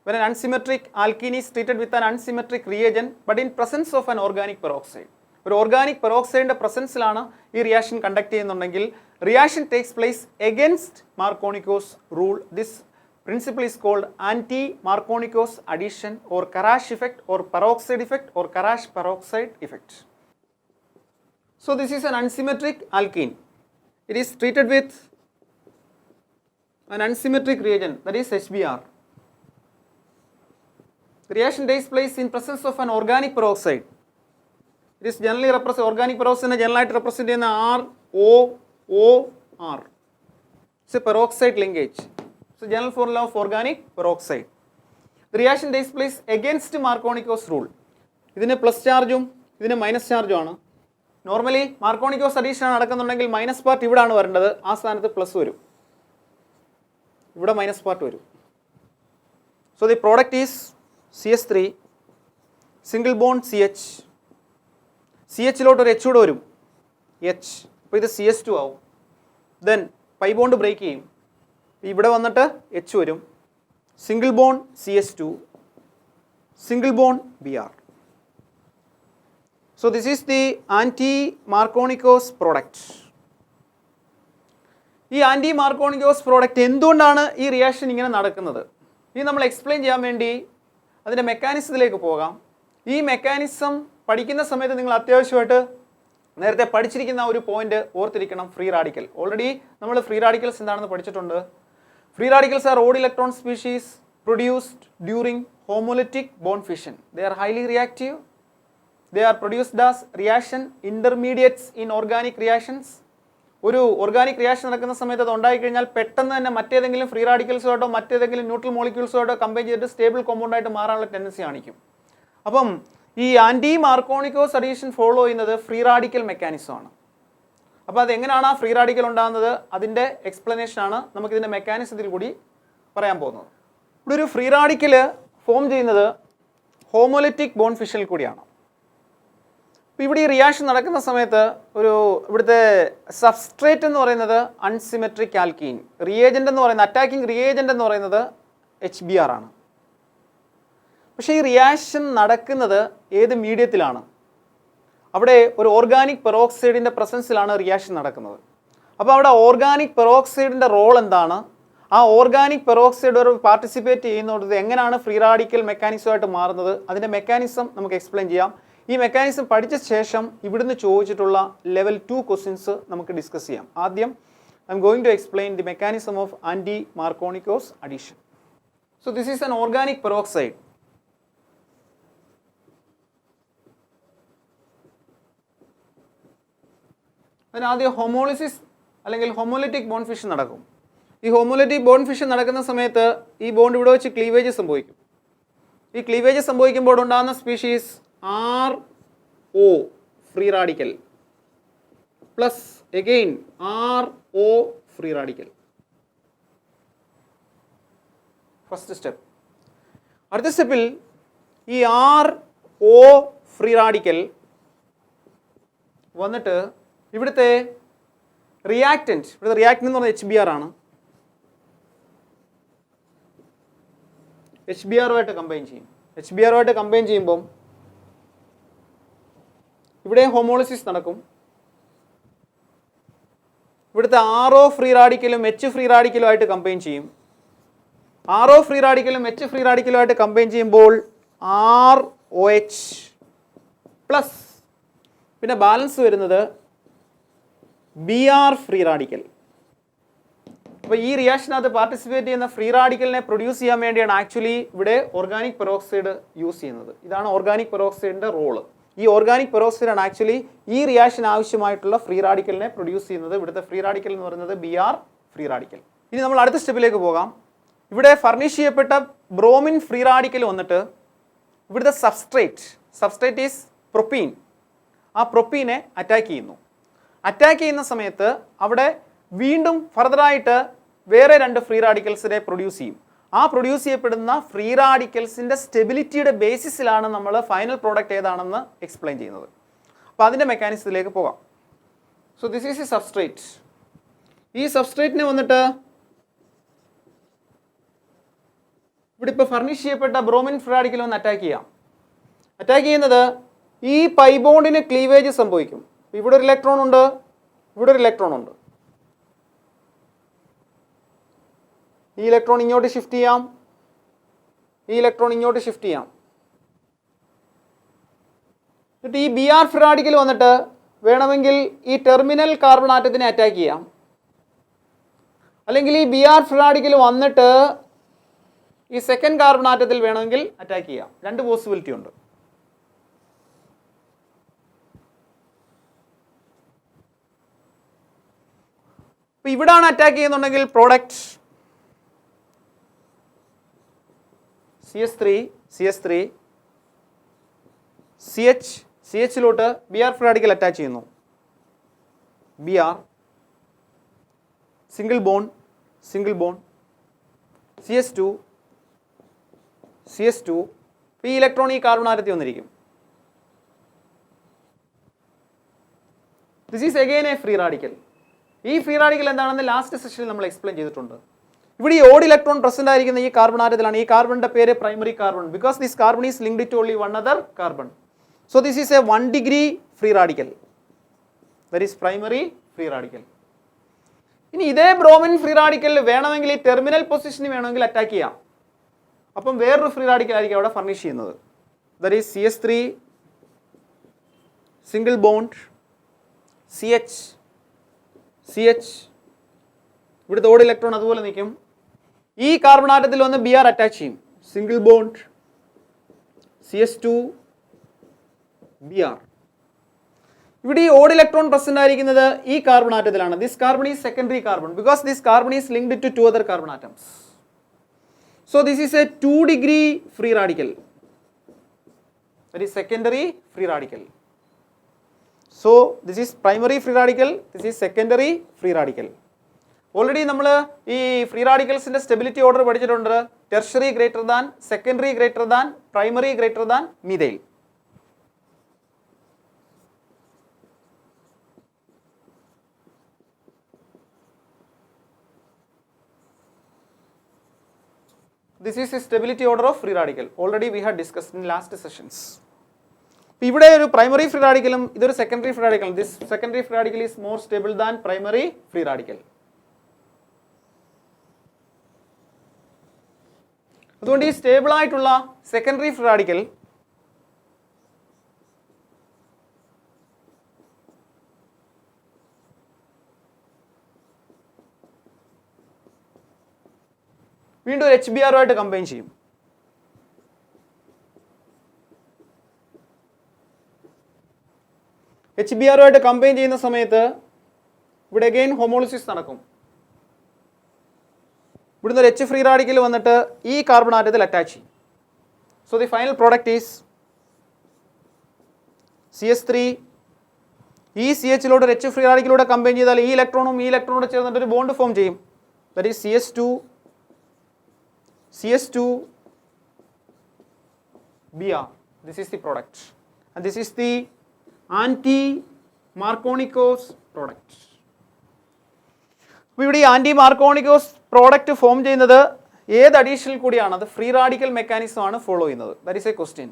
When an unsymmetric alkene is treated with an unsymmetric reagent but in presence of an organic peroxide. ഒരു ഓർഗാനിക് പെറോക്സൈഡിൻ്റെ പ്രസൻസിലാണ് ഈ റിയാക്ഷൻ കണ്ടക്ട് ചെയ്യുന്നുണ്ടെങ്കിൽ reaction takes place against Markovnikov's rule. This principle is called anti-Markovnikos addition or Karash effect or peroxide effect or Karash peroxide effect. So this is an unsymmetric alkene. It is treated with an unsymmetric reagent, that is HBr. The reaction takes place in presence of an organic peroxide. It is generally represented, organic peroxide generally represented in ROOR. It's a peroxide linkage. So general formula of organic peroxide. The reaction takes place against Markovnikos rule. ഇതിന് പ്ലസ് ചാർജും ഇതിന് മൈനസ് ചാർജും ആണ്. നോർമലി മാർക്കോണിക്കോസ് അഡീഷൻ നടക്കുന്നുണ്ടെങ്കിൽ മൈനസ് പാർട്ട് ഇവിടാണ് വരേണ്ടത്, ആ സ്ഥാനത്ത് പ്ലസ് വരും, ഇവിടെ മൈനസ് പാർട്ട് വരും. So the product is CH3 single bond CH. CHലോട്ട് ഒരു H കൂടെ വരും, H. അപ്പോൾ ഇത് CH2 ആവും. ദെൻ പൈ ബോണ്ട് ബ്രേക്ക് ചെയ്യും, ഇവിടെ വന്നിട്ട് H വരും, single bond CH2, single bond Br. So this is the anti-Markovnikos product. ഈ ആൻറ്റി-മാർക്കോണിക്കോസ് പ്രോഡക്റ്റ് എന്തുകൊണ്ടാണ് ഈ റിയാക്ഷൻ ഇങ്ങനെ നടക്കുന്നത്, ഇത് നമ്മൾ എക്സ്പ്ലെയിൻ ചെയ്യാൻ വേണ്ടി അതിൻ്റെ മെക്കാനിസത്തിലേക്ക് പോകാം. ഈ മെക്കാനിസം പഠിക്കുന്ന സമയത്ത് നിങ്ങൾ അത്യാവശ്യമായിട്ട് നേരത്തെ പഠിച്ചിരിക്കുന്ന ഒരു പോയിന്റ് ഓർത്തിരിക്കണം, ഫ്രീ റാഡിക്കൽ. ഓൾറെഡി നമ്മൾ ഫ്രീ റാഡിക്കൽസ് എന്താണെന്ന് പഠിച്ചിട്ടുണ്ട്. Free radicals are odd electron species produced during homolytic bond fission. They are highly reactive. They are produced as reaction intermediates in organic reactions. ഒരു ഓർഗാനിക് റിയാക്ഷൻ നടക്കുന്ന സമയത്ത് അത് ഉണ്ടായിക്കഴിഞ്ഞാൽ പെട്ടെന്ന് തന്നെ മറ്റേതെങ്കിലും ഫ്രീ റാഡിക്കൽസോട്ടോ മറ്റേതെങ്കിലും ന്യൂട്രൽ മോളിക്യൂൾസോട്ടോ കമ്പൈൻ ചെയ്തിട്ട് സ്റ്റേബിൾ കോമ്പൗണ്ടായിട്ട് മാറാനുള്ള ടെൻഡൻസി കാണിക്കും. അപ്പം ഈ ആൻറ്റി മാർക്കോണിക്കോസ് അഡീഷൻ ഫോളോ ചെയ്യുന്നത് ഫ്രീ റാഡിക്കൽ മെക്കാനിസമാണ്. അപ്പോൾ അതെങ്ങനെയാണ് ആ ഫ്രീ റാഡിക്കൽ ഉണ്ടാകുന്നത്, അതിൻ്റെ എക്സ്പ്ലനേഷനാണ് നമുക്കിതിൻ്റെ മെക്കാനിസത്തിൽ കൂടി പറയാൻ പോകുന്നത്. ഇവിടെ ഒരു ഫ്രീ റാഡിക്കൽ ഫോം ചെയ്യുന്നത് ഹോമോലിറ്റിക് ബോണ്ട് ഫിഷനിൽ കൂടിയാണ്. അപ്പോൾ ഇവിടെ ഈ റിയാക്ഷൻ നടക്കുന്ന സമയത്ത് ഇവിടുത്തെ സബ്സ്ട്രേറ്റ് എന്ന് പറയുന്നത് അൺസിമെട്രിക് ആൽക്കീൻ, റിയേജൻ്റ് എന്ന് പറയുന്നത് അറ്റാക്കിംഗ് റിയേജൻ്റ് എന്ന് പറയുന്നത് HBr ആണ്. പക്ഷേ ഈ റിയാക്ഷൻ നടക്കുന്നത് ഏത് മീഡിയത്തിലാണ്? അവിടെ ഒരു ഓർഗാനിക് പെറോക്സൈഡിൻ്റെ പ്രസൻസിലാണ് റിയാക്ഷൻ നടക്കുന്നത്. അപ്പോൾ അവിടെ ഓർഗാനിക് പെറോക്സൈഡിൻ്റെ റോൾ എന്താണ്, ആ ഓർഗാനിക് പെറോക്സൈഡ് ഒരു പാർട്ടിസിപ്പേറ്റ് ചെയ്യുന്നത് എങ്ങനെയാണ് ഫ്രീ റാഡിക്കൽ മെക്കാനിസമായിട്ട് മാറുന്നത്, അതിൻ്റെ മെക്കാനിസം നമുക്ക് എക്സ്പ്ലെയിൻ ചെയ്യാം. ഈ മെക്കാനിസം പഠിച്ച ശേഷം ഇവിടുന്ന് ചോദിച്ചിട്ടുള്ള ലെവൽ 2 ക്വസ്റ്റ്യൻസ് നമുക്ക് ഡിസ്കസ് ചെയ്യാം. ആദ്യം I'm going to explain the mechanism of anti Markovnikov's addition. So this is an organic peroxide. അതിനാദ്യം ഹോമോളിസിസ് അല്ലെങ്കിൽ ഹോമോലിറ്റിക് ബോണ്ട് ഫിഷൻ നടക്കും. ഈ ഹോമോലിറ്റിക് ബോണ്ട് ഫിഷൻ നടക്കുന്ന സമയത്ത് ഈ ബോണ്ട് ഇവിടെ വെച്ച് ക്ലീവേജ് സംഭവിക്കും. ഈ ക്ലീവേജ് സംഭവിക്കുമ്പോൾ ഉണ്ടാകുന്ന species RO free radical plus again RO free radical. First step. അടുത്ത സ്റ്റെപ്പിൽ ഈ RO ഫ്രീ റാഡിക്കൽ വന്നിട്ട് ഇവിടുത്തെ റിയാക്റ്റൻറ്റ് എന്ന് പറയുന്നത് HBr ആണ്. HBruമായിട്ട് കമ്പൈൻ ചെയ്യും. HBruമായിട്ട് കമ്പൈൻ ചെയ്യുമ്പം ഇവിടെ ഹോമോളിസിസ് നടക്കും. ഇവിടുത്തെ RO ഫ്രീ റാഡിക്കലും H ഫ്രീ റാഡിക്കലും ആയിട്ട് കമ്പൈൻ ചെയ്യും. RO ഫ്രീ റാഡിക്കലും H ഫ്രീ റാഡിക്കലുമായിട്ട് കമ്പൈൻ ചെയ്യുമ്പോൾ ROH പ്ലസ് പിന്നെ ബാലൻസ് വരുന്നത് Br ഫ്രീ റാഡിക്കൽ. അപ്പോൾ ഈ റിയാക്ഷനകത്ത് പാർട്ടിസിപ്പേറ്റ് ചെയ്യുന്ന ഫ്രീ റാഡിക്കലിനെ പ്രൊഡ്യൂസ് ചെയ്യാൻ വേണ്ടിയാണ് ആക്ച്വലി ഇവിടെ ഓർഗാനിക് പെറോക്സൈഡ് യൂസ് ചെയ്യുന്നത്. ഇതാണ് ഓർഗാനിക് പെറോക്സൈഡിൻ്റെ റോള്. ഈ ഓർഗാനിക് പെറോക്സൈഡാണ് ആക്ച്വലി ഈ റിയാക്ഷൻ ആവശ്യമായിട്ടുള്ള ഫ്രീ റാഡിക്കലിനെ പ്രൊഡ്യൂസ് ചെയ്യുന്നത്. ഇവിടുത്തെ ഫ്രീ റാഡിക്കൽ എന്ന് പറയുന്നത് Br ഫ്രീ റാഡിക്കൽ. ഇനി നമ്മൾ അടുത്ത സ്റ്റെപ്പിലേക്ക് പോകാം. ഇവിടെ ഫർണിഷ് ചെയ്യപ്പെട്ട ബ്രോമിൻ ഫ്രീ റാഡിക്കൽ വന്നിട്ട് ഇവിടുത്തെ സബ്സ്ട്രേറ്റ് ഈസ് പ്രൊപ്പീൻ. ആ പ്രൊപ്പീനെ അറ്റാക്ക് ചെയ്യുന്നു. അറ്റാക്ക് ചെയ്യുന്ന സമയത്ത് അവിടെ വീണ്ടും ഫർദറായിട്ട് വേറെ 2 ഫ്രീ റാഡിക്കൽസിനെ പ്രൊഡ്യൂസ് ചെയ്യും. ആ പ്രൊഡ്യൂസ് ചെയ്യപ്പെടുന്ന ഫ്രീ റാഡിക്കൽസിൻ്റെ സ്റ്റെബിലിറ്റിയുടെ ബേസിസിലാണ് നമ്മൾ ഫൈനൽ പ്രോഡക്റ്റ് ഏതാണെന്ന് എക്സ്പ്ലെയിൻ ചെയ്യുന്നത്. അപ്പോൾ അതിൻ്റെ മെക്കാനിസത്തിലേക്ക് പോകാം. So this is A substrate. ഈ സബ്സ്ട്രേറ്റിനെ വന്നിട്ട് ഇവിടെ ഇപ്പോൾ ഫർണിഷ് ചെയ്യപ്പെട്ട ബ്രോമിൻ ഫ്രീ റാഡിക്കൽ ഒന്ന് അറ്റാക്ക് ചെയ്യാം. അറ്റാക്ക് ചെയ്യുന്നത് ഈ പൈ ബോണ്ടിന് ക്ലീവേജ് സംഭവിക്കും. ഇവിടെ ഒരു ഇലക്ട്രോൺ ഉണ്ട്, ഇവിടെ ഒരു ഇലക്ട്രോൺ ഉണ്ട്. ഈ ഇലക്ട്രോൺ ഇങ്ങോട്ട് ഷിഫ്റ്റ് ചെയ്യാം, ഈ ഇലക്ട്രോൺ ഇങ്ങോട്ട് ഷിഫ്റ്റ് ചെയ്യാം. എന്നിട്ട് ഈ ബി ആർ ഫ്രീ റാഡിക്കൽ വന്നിട്ട് വേണമെങ്കിൽ ഈ ടെർമിനൽ കാർബൺ ആറ്റത്തിനെ അറ്റാക്ക് ചെയ്യാം, അല്ലെങ്കിൽ ഈ ബി ആർ ഫ്രീ റാഡിക്കൽ വന്നിട്ട് ഈ സെക്കൻഡ് കാർബൺ ആറ്റത്തിൽ വേണമെങ്കിൽ അറ്റാക്ക് ചെയ്യാം. രണ്ട് പോസിബിലിറ്റി ഉണ്ട്. അപ്പോൾ ഇവിടാണ് അറ്റാക്ക് ചെയ്യുന്നുണ്ടെങ്കിൽ പ്രോഡക്റ്റ് CH3 CHലോട്ട് B R free radical attach ചെയ്യുന്നു. B R single bond CH2 ഈ ഇലക്ട്രോൺ ഈ കാർബൺ ആറ്റത്തിൽ വന്നിരിക്കും. This is again a free radical. ഈ ഫ്രീ റാഡിക്കൽ എന്താണെന്ന് ലാസ്റ്റ് സെഷനിൽ നമ്മൾ എക്സ്പ്ലെയിൻ ചെയ്തിട്ടുണ്ട്. ഇവിടെ ഈ ഓഡ് ഇലക്ട്രോൺ പ്രസന്റ് ആയിരിക്കുന്ന ഈ കാർബൺ ആറ്റത്തിലാണ്. ഈ കാർബണിന്റെ പേര് primary carbon, because this carbon is linked to only one other carbon. So this is a 1 degree free radical, that is primary free radical. ഇനി ഇതേ ബ്രോമിൻ ഫ്രീ റാഡിക്കൽ വേണമെങ്കിൽ ഈ ടെർമിനൽ പൊസിഷന് വേണമെങ്കിൽ അറ്റാക്ക് ചെയ്യാം. അപ്പം വേറൊരു ഫ്രീ റാഡിക്കൽ ആയിരിക്കും അവിടെ ഫർണിഷ് ചെയ്യുന്നത്. That is CH3 single bond CH ഇവിടുത്തെ ഓഡ് ഇലക്ട്രോൺ അതുപോലെ നിൽക്കും. ഈ കാർബൺ ആറ്റത്തിൽ വന്ന് ബി ആർ അറ്റാച്ച് ചെയ്യും. Single bond CH2 BR. ഇവിടെ ഈ ഓഡ് ഇലക്ട്രോൺ പ്രസന്റ് ആയിരിക്കുന്നത് ഈ കാർബൺ ആറ്റത്തിലാണ്. This carbon is secondary carbon because this carbon is linked to 2 other carbon atoms. So this is a 2 degree free radical. That is secondary free radical. So this is primary free radical, this is secondary free radical. Already നമ്മൾ ഈ ഫ്രീ റാഡിക്കൽസിന്റെ സ്റ്റെബിലിറ്റി ഓർഡർ പഠിച്ചിട്ടുണ്ട്. Tertiary greater than, secondary greater than, primary greater than, methyl. This is a stability order of free radical. Already we had discussed in last sessions. ഇവിടെ ഒരു പ്രൈമറി ഫ്രീ റാഡിക്കലും ഇതൊരു സെക്കൻഡറി ഫ്രീ റാഡിക്കലും. This secondary free radical is more stable than primary free radical. അതുകൊണ്ട് ഈ സ്റ്റേബിൾ ആയിട്ടുള്ള സെക്കൻഡറി ഫ്രീ റാഡിക്കൽ വീണ്ടും ഒരു HBr ആയിട്ട് കമ്പൈൻ ചെയ്യും. HBr ആയിട്ട് കമ്പൈൻ ചെയ്യുന്ന സമയത്ത് ഇവിടെ അഗെയിൻ ഹോമോളിസിസ് നടക്കും. ഇവിടുന്ന് ഒരു H ഫ്രീ റാഡിക്കൽ വന്നിട്ട് ഈ കാർബൺ ആറ്റത്തിൽ അറ്റാച്ച് ചെയ്യും. So the final product is CH3. ഈ CHലോട്ട് ഒരു H ഫ്രീ റാഡിക്കലൂടെ കമ്പൈൻ ചെയ്താൽ ഈ ഇലക്ട്രോണും ഈ ഇലക്ട്രോണോട് ചേർന്നിട്ട് ഒരു ബോണ്ട് ഫോം ചെയ്യും. That is CH2 Br. This is the product and this is the anti-Markovnikov product. അപ്പോൾ ഇവിടെ ഈ ആൻറ്റി മാർക്കോണിക്കോസ് പ്രോഡക്റ്റ് ഫോം ചെയ്യുന്നത് ഏത് അഡീഷണൽ കൂടിയാണ്? അത് ഫ്രീ റാഡിക്കൽ മെക്കാനിസം ആണ് ഫോളോ ചെയ്യുന്നത്. That is A question.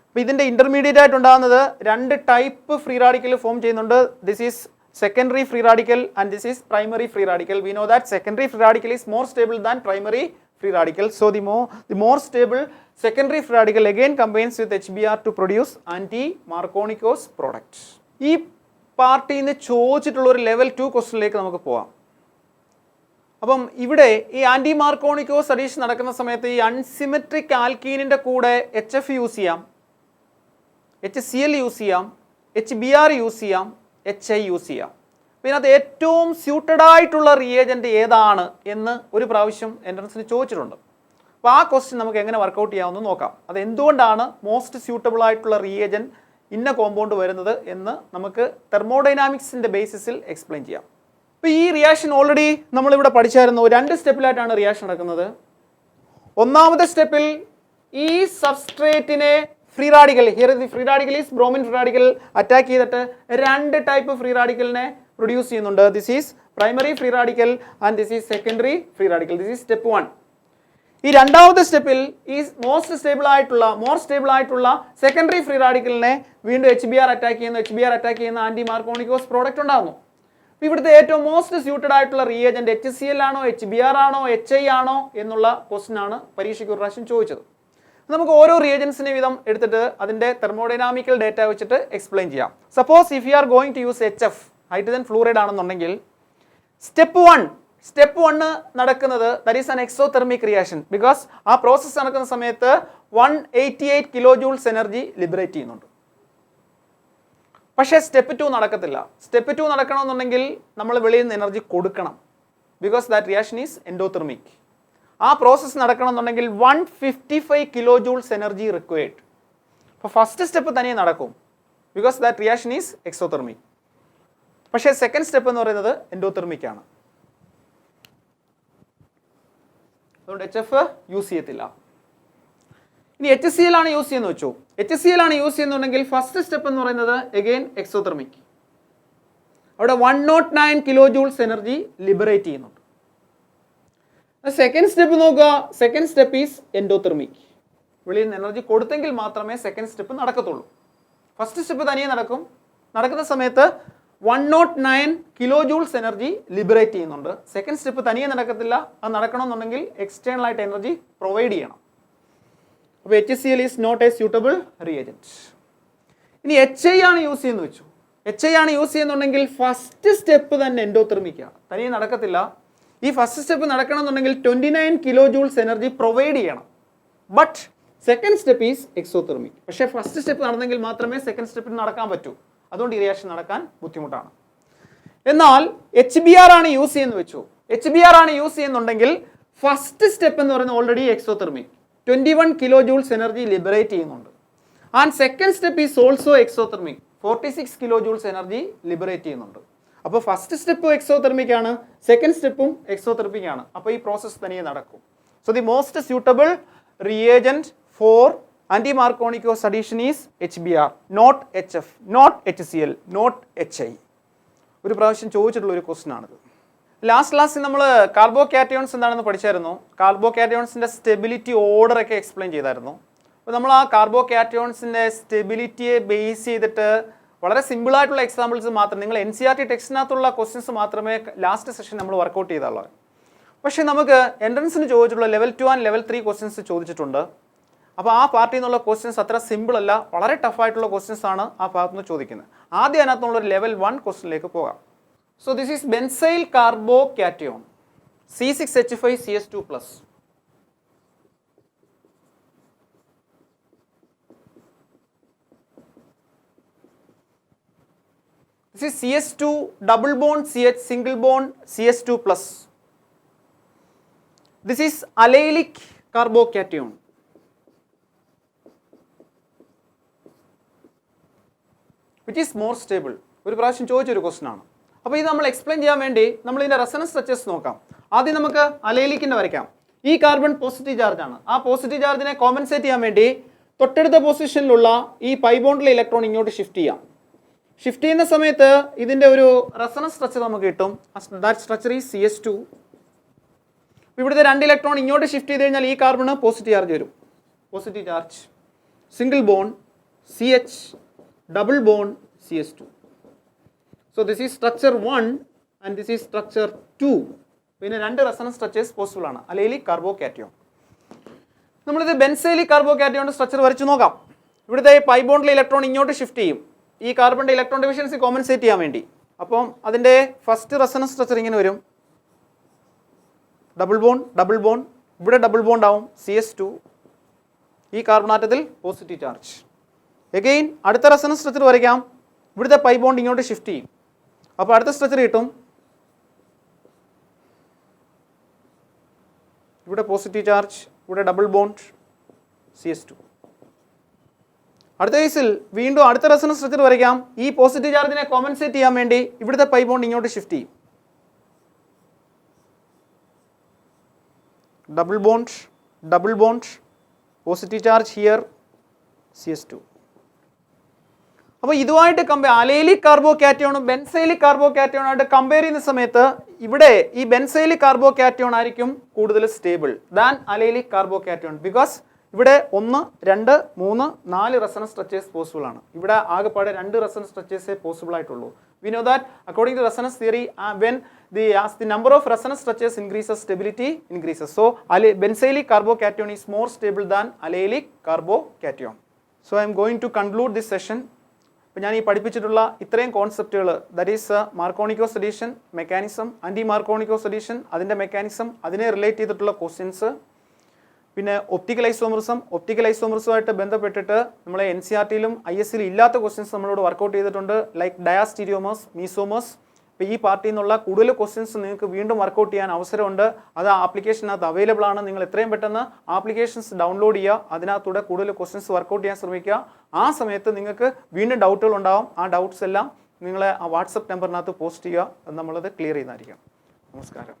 അപ്പോൾ ഇതിൻ്റെ ഇൻ്റർമീഡിയറ്റ് ആയിട്ട് ഉണ്ടാകുന്നത് രണ്ട് ടൈപ്പ് ഫ്രീ റാഡിക്കൽ ഫോം ചെയ്യുന്നുണ്ട്. This is secondary free radical and this is primary free radical. We know that secondary free radical is more stable than primary free radical. So the more stable secondary free radical again combines with HBr to produce anti-Markovnikov product. ഈ പാർട്ടിയിൽ നിന്ന് ചോദിച്ചിട്ടുള്ള ഒരു ലെവൽ 2 ക്വസ്റ്റ്യനിലേക്ക് നമുക്ക് പോവാം. അപ്പം ഇവിടെ ഈ ആൻറ്റി മാർക്കോണിക്കോസ് അഡീഷൻ നടക്കുന്ന സമയത്ത് ഈ അൺസിമെട്രിക് ആൽക്കീനിൻ്റെ കൂടെ HF യൂസ് ചെയ്യാം, HCl യൂസ് ചെയ്യാം, HBr യൂസ് ചെയ്യാം, HI യൂസ് ചെയ്യാം. അപ്പോൾ ഇതിനകത്ത് ഏറ്റവും സ്യൂട്ടഡ് ആയിട്ടുള്ള റിയേജൻറ്റ് ഏതാണ് എന്ന് ഒരു പ്രാവശ്യം എൻട്രൻസിന് ചോദിച്ചിട്ടുണ്ട്. അപ്പോൾ ആ ക്വസ്റ്റ്യൻ നമുക്ക് എങ്ങനെ വർക്കൗട്ട് ചെയ്യാമെന്ന് നോക്കാം. അത് എന്തുകൊണ്ടാണ് മോസ്റ്റ് സ്യൂട്ടബിൾ ആയിട്ടുള്ള റിയേജൻറ്റ് ഇന്ന കോമ്പൗണ്ട് വരുന്നത് എന്ന് നമുക്ക് തെർമോഡൈനാമിക്സിൻ്റെ ബേസിസിൽ എക്സ്പ്ലെയിൻ ചെയ്യാം. അപ്പോൾ ഈ റിയാക്ഷൻ ഓൾറെഡി നമ്മളിവിടെ പഠിച്ചായിരുന്നു. 2 സ്റ്റെപ്പിലായിട്ടാണ് റിയാക്ഷൻ നടക്കുന്നത്. ഒന്നാമത്തെ സ്റ്റെപ്പിൽ ഈ സബ്സ്ട്രേറ്റിനെ free radical, here the free radical is bromine free radical, attack ചെയ്തിട്ട് 2 ടൈപ്പ് ഫ്രീ റാഡിക്കലിനെ പ്രൊഡ്യൂസ് ചെയ്യുന്നുണ്ട്. This is primary free radical and this is secondary free radical. This is step 1. ഈ രണ്ടാമത്തെ സ്റ്റെപ്പിൽ ഈ മോർ സ്റ്റേബിൾ ആയിട്ടുള്ള സെക്കൻഡറി ഫ്രീ റാഡിക്കലിനെ വീണ്ടും HBr അറ്റാക്ക് ചെയ്യുന്ന ആന്റി മാർക്കോണിക്കോസ് പ്രോഡക്റ്റ് ഉണ്ടാകുന്നു. ഇവിടുത്തെ ഏറ്റവും മോസ്റ്റ് സ്യൂട്ടഡ് ആയിട്ടുള്ള റിയേജന്റ് HCl ആണോ, HBr ആണോ, HI ആണോ എന്നുള്ള ക്വസ്റ്റ്യൻ ആണ് പരീക്ഷയ്ക്ക് ഒരു പ്രാവശ്യം ചോദിച്ചത്. നമുക്ക് ഓരോ റിയേജൻസിനെ വീതം എടുത്തിട്ട് അതിന്റെ തെർമോഡൈനാമിക്കൽ ഡേറ്റ വെച്ചിട്ട് എക്സ്പ്ലെയിൻ ചെയ്യാം. Suppose if you are going to use HF, hydrogen fluoride ആണെന്നുണ്ടെങ്കിൽ സ്റ്റെപ്പ് 1 നടക്കുന്നത് that is an exothermic reaction. Because ആ പ്രോസസ്സ് നടക്കുന്ന സമയത്ത് 188 കിലോ ജൂൾസ് എനർജി ലിബറേറ്റ് ചെയ്യുന്നുണ്ട്. പക്ഷേ സ്റ്റെപ്പ് 2 നടക്കത്തില്ല. സ്റ്റെപ്പ് 2 നടക്കണമെന്നുണ്ടെങ്കിൽ നമ്മൾ വെളിയിൽ നിന്ന് എനർജി കൊടുക്കണം. Because that reaction is endothermic. ആ പ്രോസസ്സ് നടക്കണമെന്നുണ്ടെങ്കിൽ 155 കിലോ ജൂൾസ് എനർജി റിക്വയർഡ്. അപ്പോൾ ഫസ്റ്റ് സ്റ്റെപ്പ് തനിയെ നടക്കും. Because that reaction is exothermic. പക്ഷേ സെക്കൻഡ് സ്റ്റെപ്പ് എന്ന് പറയുന്നത് എൻഡോതെർമിക് ആണ്. അതുകൊണ്ട് HF യൂസ് ചെയ്യത്തില്ല. ഇനി HCl ആണ് യൂസ് ചെയ്യുന്നത് വെച്ചു. HCl ആണ് യൂസ് ചെയ്യുന്നുണ്ടെങ്കിൽ ഫസ്റ്റ് സ്റ്റെപ്പ് എന്ന് പറയുന്നത് അഗെയിൻ എക്സോതെർമിക്. അവിടെ 109 കിലോ ജൂൾസ് എനർജി ലിബറേറ്റ് ചെയ്യുന്നുണ്ട്. സെക്കൻഡ് സ്റ്റെപ്പ് നോക്കുക. Second step is endothermic. വെളിയിൽ നിന്ന് എനർജി കൊടുത്തെങ്കിൽ മാത്രമേ സെക്കൻഡ് സ്റ്റെപ്പ് നടക്കത്തുള്ളൂ. ഫസ്റ്റ് സ്റ്റെപ്പ് തനിയെ നടക്കും. നടക്കുന്ന സമയത്ത് 109 കിലോ ജൂൾസ് എനർജി ലിബറേറ്റ് ചെയ്യുന്നുണ്ട്. സെക്കൻഡ് സ്റ്റെപ്പ് തനിയെ നടക്കത്തില്ല. അത് നടക്കണമെന്നുണ്ടെങ്കിൽ എക്സ്റ്റേണൽ ആയിട്ട് എനർജി പ്രൊവൈഡ് ചെയ്യണം. അപ്പോൾ HCl is not a suitable reagent. ഇനി HI ആണ് യൂസ് ചെയ്യുന്നത് വെച്ചു. HI ആണ് യൂസ് ചെയ്യുന്നുണ്ടെങ്കിൽ ഫസ്റ്റ് സ്റ്റെപ്പ് തന്നെ എൻഡോതെർമിക് ആണ്. തനിയെ നടക്കത്തില്ല. ഈ ഫസ്റ്റ് സ്റ്റെപ്പ് നടക്കണമെന്നുണ്ടെങ്കിൽ 29 കിലോ ജൂൾസ് എനർജി പ്രൊവൈഡ് ചെയ്യണം. But second step is exothermic. പക്ഷേ ഫസ്റ്റ് സ്റ്റെപ്പ് നടന്നെങ്കിൽ മാത്രമേ സെക്കൻഡ് സ്റ്റെപ്പിൽ നടക്കാൻ പറ്റൂ. അതുകൊണ്ട് ഈ റിയാക്ഷൻ നടക്കാൻ ബുദ്ധിമുട്ടാണ്. എന്നാൽ HBr ആണ് യൂസ് ചെയ്യുന്നത് വെച്ചു. HBr ആണ് യൂസ് ചെയ്യുന്നുണ്ടെങ്കിൽ ഫസ്റ്റ് സ്റ്റെപ്പ് എന്ന് പറയുന്നത് already exothermic. 21 kilo joules energy liberate ചെയ്യുന്നുണ്ട്. And second step is also exothermic. 46 kilo joules energy liberate ചെയ്യുന്നുണ്ട്. അപ്പോൾ ഫസ്റ്റ് സ്റ്റെപ്പ് എക്സോതെർമിക് ആണ്, സെക്കൻഡ് സ്റ്റെപ്പും എക്സോതെർമിക് ആണ്. അപ്പോൾ ഈ പ്രോസസ്സ് തനിയെ നടക്കും. So the most suitable reagent for anti-Markovnikov addition is HBr, not HF, not HCl, not HI. ഒരു പ്രാവശ്യം ചോദിച്ചിട്ടുള്ള ഒരു ക്വസ്റ്റ്യൻ ആണിത്. ലാസ്റ്റ് ക്ലാസ്സിൽ നമ്മൾ കാർബോകാറ്റയോൺസ് എന്താണെന്ന് പഠിച്ചായിരുന്നു. കാർബോകാറ്റയോൺസിൻ്റെ സ്റ്റെബിലിറ്റി ഓർഡർ ഒക്കെ എക്സ്പ്ലെയിൻ ചെയ്തായിരുന്നു. അപ്പോൾ നമ്മൾ ആ കാർബോകാറ്റയോൺസിൻ്റെ സ്റ്റെബിലിറ്റിയെ ബേസ് ചെയ്തിട്ട് വളരെ സിമ്പിളായിട്ടുള്ള എക്സാമ്പിൾസ് മാത്രം, നിങ്ങൾ NCERT ടെക്സ്റ്റിനകത്തുള്ള ക്വസ്റ്റ്യൻസ് മാത്രമേ ലാസ്റ്റ് സെഷൻ നമ്മൾ വർക്കൗട്ട് ചെയ്തുള്ളൂ. പക്ഷേ നമുക്ക് എൻട്രൻസിന് ചോദിച്ചിട്ടുള്ള ലെവൽ 2 ആൻഡ് ലെവൽ 3 ക്വസ്റ്റ്യൻസ് ചോദിച്ചിട്ടുണ്ട്. അപ്പോൾ ആ പാർട്ടിയിൽ നിന്നുള്ള ക്വസ്റ്റ്യൻസ് അത്ര സിമ്പിൾ അല്ല, വളരെ ടഫായിട്ടുള്ള ക്വസ്റ്റ്യൻസ് ആണ് ആ ഭാഗത്ത് നിന്ന് ചോദിക്കുന്നത്. ആദ്യം അതിനകത്തുള്ള ഒരു ലെവൽ 1 ക്വസ്റ്റ്യനിലേക്ക് പോകാം. So this is benzyl carbocation C6H5CS2+. This is CS2 double bond CH single bond CS2+. This is allylic carbocation. Which is more stable. ഒരു പ്രാവശ്യം ചോദിച്ചൊരു ക്വസ്റ്റ്യൻ ആണ്. അപ്പോൾ ഇത് നമ്മൾ എക്സ്പ്ലെയിൻ ചെയ്യാൻ വേണ്ടി നമ്മൾ ഇതിൻ്റെ റെസണൻസ് സ്ട്രക്ചേഴ്സ് നോക്കാം. ആദ്യം നമുക്ക് അലൈലിക്കിൻ്റെ വരയ്ക്കാം. ഈ കാർബൺ പോസിറ്റീവ് ചാർജ് ആണ്. ആ പോസിറ്റീവ് ചാർജിനെ കോമ്പൻസേറ്റ് ചെയ്യാൻ വേണ്ടി തൊട്ടടുത്ത പൊസിഷനിലുള്ള ഈ പൈ ബോണ്ടിലെ ഇലക്ട്രോൺ ഇങ്ങോട്ട് ഷിഫ്റ്റ് ചെയ്യാം. ഷിഫ്റ്റ് ചെയ്യുന്ന സമയത്ത് ഇതിൻ്റെ ഒരു റെസണൻസ് സ്ട്രക്ചർ നമുക്ക് കിട്ടും. That structure is CS2. ഇവിടുത്തെ 2 ഇലക്ട്രോൺ ഇങ്ങോട്ട് ഷിഫ്റ്റ് ചെയ്ത് കഴിഞ്ഞാൽ ഈ കാർബണ് പോസിറ്റീവ് ചാർജ് വരും. Positive charge, single bond CH, double bond CS2. So this is structure 1 and this is structure 2. പിന്നെ 2 റെസണൻസ് സ്ട്രക്ചേഴ്സ് പോസിബിൾ ആണ്. Allylic carbocation. നമ്മളിത് ബെൻസൈലിക് കാർബോകാറ്റയോണിൻ്റെ സ്ട്രക്ചർ വരച്ച് നോക്കാം. ഇവിടുത്തെ പൈ ബോണ്ടിലെ ഇലക്ട്രോൺ ഇങ്ങോട്ട് ഷിഫ്റ്റ് ചെയ്യും ഈ കാർബണിൻ്റെ ഇലക്ട്രോൺ ഡിവിഷൻസി കോമ്പൻസേറ്റ് ചെയ്യാൻ വേണ്ടി. അപ്പം അതിൻ്റെ ഫസ്റ്റ് റെസണൻസ് സ്ട്രക്ചർ ഇങ്ങനെ വരും. ഡബിൾ ബോണ്ട്, ഇവിടെ ഡബിൾ ബോണ്ട് ആവും CS2. ഈ കാർബൺ ആറ്റത്തിൽ പോസിറ്റീവ് ചാർജ്. എഗെയിൻ അടുത്ത റെസണൻസ് സ്ട്രക്ചർ വരയ്ക്കാം. ഇവിടുത്തെ പൈ ബോണ്ട് ഇങ്ങോട്ട് ഷിഫ്റ്റ് ചെയ്യും. അപ്പോൾ അടുത്ത സ്ട്രക്ചർ കിട്ടും. ഇവിടെ പോസിറ്റീവ് ചാർജ്, ഇവിടെ ഡബിൾ ബോണ്ട് CS2. അടുത്ത കേസിൽ വീണ്ടും അടുത്ത റെസണൻസ് സ്ട്രക്ചർ വരയ്ക്കാം. ഈ പോസിറ്റീവ് ചാർജിനെ കോമ്പൻസേറ്റ് ചെയ്യാൻ വേണ്ടി ഇവിടുത്തെ പൈ ബോണ്ട് ഇങ്ങോട്ട് ഷിഫ്റ്റ് ചെയ്യും. Double bond positive charge here CS2. അപ്പോൾ ഇതുമായിട്ട് അലൈലിക് കാർബോ കാറ്റയോണും ബെൻസൈലിക് കാർബോ കാറ്റയോണായിട്ട് കമ്പയർ ചെയ്യുന്ന സമയത്ത് ഇവിടെ ഈ ബെൻസൈലിക് കാർബോ കാറ്റയോൺ ആയിരിക്കും കൂടുതൽ stable than allylic carbo cation. Because ഇവിടെ 1, 2, 3, 4 റെസണൻസ് സ്ട്രക്ചേഴ്സ് പോസിബിൾ ആണ്. ഇവിടെ ആകെപ്പാടെ 2 റെസണൻസ് സ്ട്രക്ചേഴ്സേ പോസിബിൾ ആയിട്ടുള്ളൂ. We know that according to resonance theory, when as the number of resonance structures increases, stability increases. So benzylic carbocation is more stable than allylic carbocation. So I am going to conclude this session. അപ്പോൾ ഞാൻ ഈ പഠിപ്പിച്ചിട്ടുള്ള ഇത്രയും കോൺസെപ്റ്റുകൾ, that is Markovnikov's addition mechanism, anti Markovnikov's addition അതിൻ്റെ മെക്കാനിസം, അതിനെ റിലേറ്റ് ചെയ്തിട്ടുള്ള ക്വസ്റ്റ്യൻസ്, പിന്നെ ഒപ്റ്റിക്കൽ ഐസോമർസുമായിട്ട് ബന്ധപ്പെട്ടിട്ട് നമ്മൾ NCERT-ലും ISCലും ഇല്ലാത്ത ക്വസ്റ്റ്യൻസ് നമ്മളോട് വർക്കൗട്ട് ചെയ്തിട്ടുണ്ട്, ലൈക്ക് ഡയാസ്റ്റീരിയോമേഴ്സ്, മീസോമേഴ്സ്. ഇപ്പോൾ ഈ പാർട്ടിയിൽ നിന്നുള്ള കൂടുതൽ ക്വസ്റ്റ്യൻസ് നിങ്ങൾക്ക് വീണ്ടും വർക്കൗട്ട് ചെയ്യാൻ അവസരമുണ്ട്. അത് ആപ്ലിക്കേഷനകത്ത് അവൈലബിൾ ആണ്. നിങ്ങൾ എത്രയും പെട്ടെന്ന് ആപ്ലിക്കേഷൻസ് ഡൗൺലോഡ് ചെയ്യുക, അതിനകത്തൂടെ കൂടുതൽ ക്വസ്റ്റ്യൻസ് വർക്കൗട്ട് ചെയ്യാൻ ശ്രമിക്കുക. ആ സമയത്ത് നിങ്ങൾക്ക് വീണ്ടും ഡൗട്ടുകൾ ഉണ്ടാവും. ആ ഡൗട്ട്സ് എല്ലാം നിങ്ങളെ ആ വാട്സപ്പ് നമ്പറിനകത്ത് പോസ്റ്റ് ചെയ്യുക, നമ്മളത് ക്ലിയർ ചെയ്യുന്നതായിരിക്കും. നമസ്കാരം.